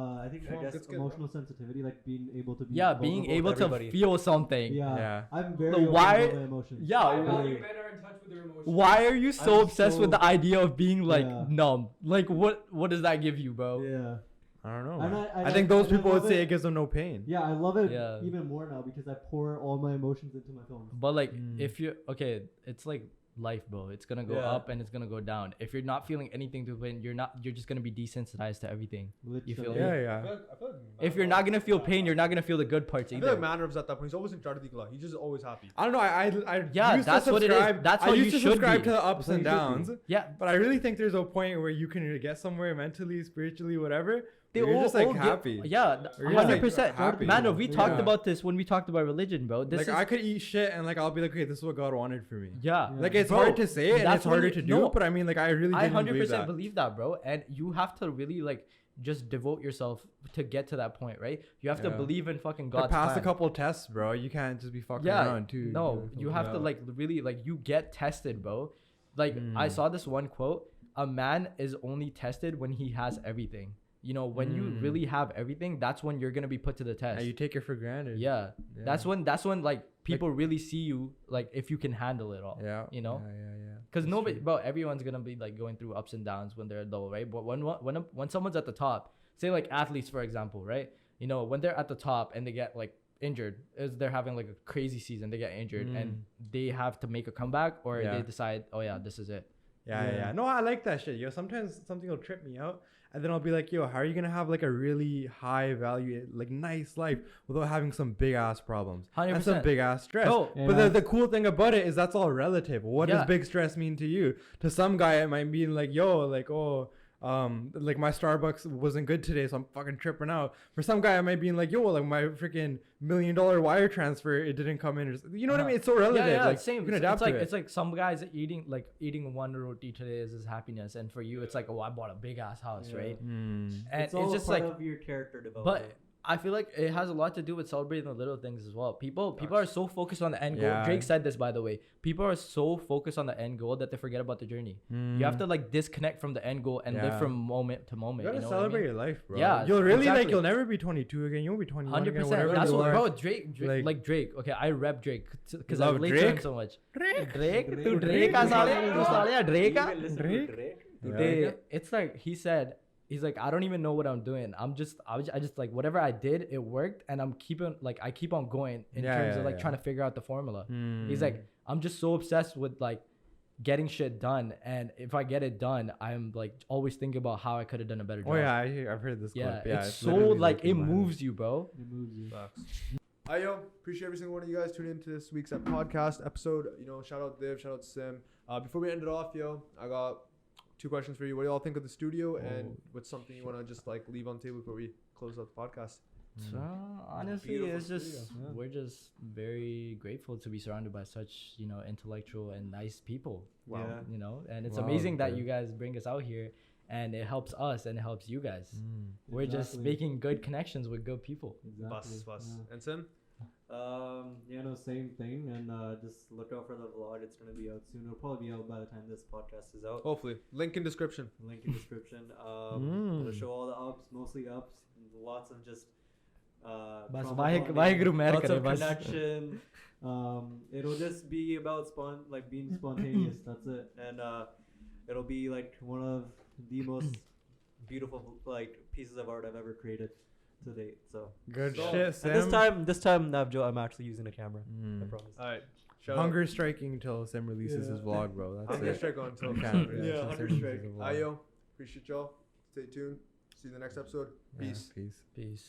Speaker 1: Well,
Speaker 4: guess
Speaker 1: good skin,
Speaker 4: emotional sensitivity, like being able to be
Speaker 2: Yeah, being
Speaker 4: vulnerable
Speaker 2: able
Speaker 4: with
Speaker 2: to
Speaker 4: everybody.
Speaker 2: feel something.
Speaker 4: Yeah.
Speaker 3: Yeah.
Speaker 4: I'm very
Speaker 2: The
Speaker 4: open
Speaker 2: why-
Speaker 4: about my emotions.
Speaker 2: Yeah.
Speaker 4: Very-
Speaker 5: men are in touch with their emotions.
Speaker 2: Why are you so
Speaker 4: I'm
Speaker 2: obsessed with
Speaker 4: so-
Speaker 2: the idea of being like
Speaker 4: Yeah.
Speaker 2: numb? Like what does that give you, bro?
Speaker 4: Yeah.
Speaker 3: I don't know.
Speaker 4: And
Speaker 3: man.
Speaker 4: I-
Speaker 3: I think those
Speaker 4: and I
Speaker 3: people would
Speaker 4: love
Speaker 3: say
Speaker 4: it.
Speaker 3: it gives them no pain.
Speaker 4: Yeah, I love it
Speaker 2: Yeah.
Speaker 4: even more now because I pour all my emotions into my films.
Speaker 2: But like
Speaker 3: Mm.
Speaker 2: if you're okay, it's like life, bro. It's gonna go
Speaker 1: Yeah.
Speaker 2: up and it's gonna go down. If you're not feeling anything to win, you're just gonna be desensitized to everything. You feel
Speaker 4: Literally.
Speaker 2: me?
Speaker 3: Yeah, yeah.
Speaker 1: I feel like
Speaker 2: If you're not gonna feel pain, you're not gonna feel the good parts
Speaker 1: I feel like
Speaker 2: either.
Speaker 1: Manner's at that point. He's always in Chardikla. He's just always happy.
Speaker 3: I don't know. I
Speaker 2: Yeah,
Speaker 3: used
Speaker 2: that's
Speaker 3: to
Speaker 2: what it is.
Speaker 3: subscribe.
Speaker 2: That's
Speaker 3: I
Speaker 2: how
Speaker 3: used
Speaker 2: you
Speaker 3: to
Speaker 2: should
Speaker 3: subscribe
Speaker 2: be.
Speaker 3: to the ups
Speaker 4: That's
Speaker 3: and
Speaker 4: how you should
Speaker 3: downs.
Speaker 2: Yeah.
Speaker 3: But I really think there's a point where you can get somewhere mentally, spiritually, whatever. You're
Speaker 2: all-
Speaker 3: just like
Speaker 2: all get-
Speaker 3: happy.
Speaker 2: Yeah,
Speaker 3: Or you're just, like,
Speaker 2: 100%.
Speaker 3: happy.
Speaker 2: Man, we talked
Speaker 3: Yeah.
Speaker 2: about this when we talked about religion, bro. This
Speaker 3: Like
Speaker 2: is
Speaker 3: I could eat shit and like I'll be like, okay, this is what God wanted for me.
Speaker 2: yeah.
Speaker 3: Like it's
Speaker 2: Bro,
Speaker 3: hard to say and
Speaker 2: that's
Speaker 3: it's
Speaker 2: when
Speaker 3: harder
Speaker 2: you-
Speaker 3: to do,
Speaker 2: no,
Speaker 3: but I mean, like I really
Speaker 2: I
Speaker 3: didn't
Speaker 2: 100%
Speaker 3: believe that.
Speaker 2: believe that, bro. And you have to really like just devote yourself to get to that point, right? You have to
Speaker 3: Yeah.
Speaker 2: believe in fucking
Speaker 3: To
Speaker 2: God's
Speaker 3: pass a
Speaker 2: plan.
Speaker 3: couple tests, bro. You can't just be fucking
Speaker 2: Yeah,
Speaker 3: around too.
Speaker 2: no, you have to like really like you get tested, bro. Like I saw this one quote: "A man is only tested when he has everything." You know, when you really have everything, that's when you're gonna be put to the test.
Speaker 3: And you take it for granted.
Speaker 2: Yeah. That's when like people really see you like if you can handle it all.
Speaker 3: Yeah.
Speaker 2: You know?
Speaker 3: Yeah.
Speaker 2: Because
Speaker 3: That's
Speaker 2: nobody,
Speaker 3: true.
Speaker 2: bro, everyone's gonna be like going through ups and downs when they're low, right? But when someone's at the top, say like athletes for example, right? You know, when they're at the top and they get like injured, is they're having like a crazy season, they get injured and they have to make a comeback, or
Speaker 3: Yeah.
Speaker 2: they decide, oh yeah, this is it.
Speaker 3: Yeah. No, I like that shit. Yo, sometimes something will trip me out. And then I'll be like, yo, how are you going to have like a really high value, like nice life without having some big ass problems and some
Speaker 2: 100%.
Speaker 3: big ass stress?
Speaker 2: No.
Speaker 3: But the cool thing about it is that's all relative. What
Speaker 2: Yeah.
Speaker 3: does big stress mean to you? To some guy, it might mean like, yo, like, oh, like my Starbucks wasn't good today, so I'm fucking tripping out. For some guy, I might be like, yo, like my freaking $1 million wire transfer, it didn't come in. Or, you know what I mean? It's so relative.
Speaker 2: Yeah,
Speaker 3: like,
Speaker 2: same.
Speaker 3: You can
Speaker 2: It's
Speaker 3: adapt
Speaker 2: like
Speaker 3: to it.
Speaker 2: it's like some guys eating one roti today is his happiness, and for you, it's like, oh, I bought a big ass house, right? And
Speaker 4: It's all
Speaker 2: just
Speaker 4: part
Speaker 2: like,
Speaker 4: of your character development.
Speaker 2: but I feel like it has a lot to do with celebrating the little things as well. People are so focused on the end goal.
Speaker 3: Yeah.
Speaker 2: Drake said this, by the way. People are so focused on the end goal that they forget about the journey. You have to like disconnect from the end goal and live from moment to moment.
Speaker 3: You gotta
Speaker 2: know
Speaker 3: celebrate
Speaker 2: what I mean?
Speaker 3: your life, bro.
Speaker 2: Yeah,
Speaker 3: you'll really
Speaker 2: exactly.
Speaker 3: like. You'll never be 22 again. You'll be 21 again.
Speaker 2: 100%.
Speaker 3: Whatever
Speaker 2: That's
Speaker 3: you
Speaker 2: what,
Speaker 3: are.
Speaker 2: bro. Drake,
Speaker 3: Like-
Speaker 2: Drake. Okay, I rep Drake because I
Speaker 3: Love
Speaker 2: relate to him
Speaker 3: Drake?
Speaker 2: so much.
Speaker 3: Drake.
Speaker 2: Drake, tu Drake ka saale, tu saale Drake ka?
Speaker 4: Even listen to
Speaker 3: Drake?
Speaker 4: Drake?
Speaker 3: Yeah.
Speaker 2: It's like he said. He's like, I don't even know what I'm doing. I just like whatever I did, it worked, and I keep on going in terms of like trying to figure out the formula. He's like, I'm just so obsessed with like getting shit done, and if I get it done, I'm like always thinking about how I could have done a better job.
Speaker 3: Oh yeah, I've heard this
Speaker 2: Yeah,
Speaker 3: clip. Yeah,
Speaker 2: it's so
Speaker 3: literally
Speaker 2: like it
Speaker 3: in my head.
Speaker 2: moves you, bro.
Speaker 4: It moves you.
Speaker 1: Alright, yo, appreciate every single one of you guys tuning into this week's podcast episode. You know, shout out Div, shout out Sim. Before we end it off, yo, I got 2 questions for you. What do y'all think of the studio, and what's something you want to just like leave on the table before we close out the podcast?
Speaker 2: So honestly,
Speaker 1: Beautiful
Speaker 2: it's just
Speaker 1: studio.
Speaker 2: we're just very grateful to be surrounded by such intellectual and nice people.
Speaker 4: Wow. Yeah.
Speaker 2: And it's
Speaker 3: Wow,
Speaker 2: amazing that
Speaker 3: bro.
Speaker 2: you guys bring us out here, and it helps us and it helps you guys. We're just
Speaker 4: Exactly.
Speaker 2: making good connections with good people.
Speaker 4: Exactly.
Speaker 1: Bus.
Speaker 4: Yeah.
Speaker 1: And Sim?
Speaker 4: Same thing, and just look out for the vlog. It's gonna be out soon. It'll probably be out by the time this podcast is out.
Speaker 1: Hopefully. Link in description.
Speaker 4: Link in description. It'll show all the ups, mostly ups, lots of just
Speaker 2: Bas
Speaker 4: trauma
Speaker 2: Wahe-
Speaker 4: bonding,
Speaker 2: Waheguru Mehar
Speaker 4: lots
Speaker 2: करे
Speaker 4: of
Speaker 2: बस.
Speaker 4: connection. It'll just be about being spontaneous. That's it, and it'll be like one of the most beautiful like pieces of art I've ever created to date. So
Speaker 3: Good
Speaker 1: So-
Speaker 3: shit,
Speaker 4: and
Speaker 3: Sam.
Speaker 4: this time, Navjo, I'm actually using a camera. I promise.
Speaker 1: Alright. Shout
Speaker 3: Hunger striking until Sam releases his
Speaker 4: Yeah.
Speaker 3: vlog, bro.
Speaker 1: out.
Speaker 3: That's
Speaker 1: Hunger
Speaker 3: it.
Speaker 1: strike on until
Speaker 3: Okay.
Speaker 1: Sim
Speaker 4: Yeah,
Speaker 1: releases
Speaker 4: Hunger
Speaker 1: his
Speaker 4: strike.
Speaker 3: vlog.
Speaker 1: Alright, yo. Appreciate y'all. Stay tuned. See you in the next episode.
Speaker 3: Yeah,
Speaker 1: Peace.
Speaker 3: peace.
Speaker 2: Peace.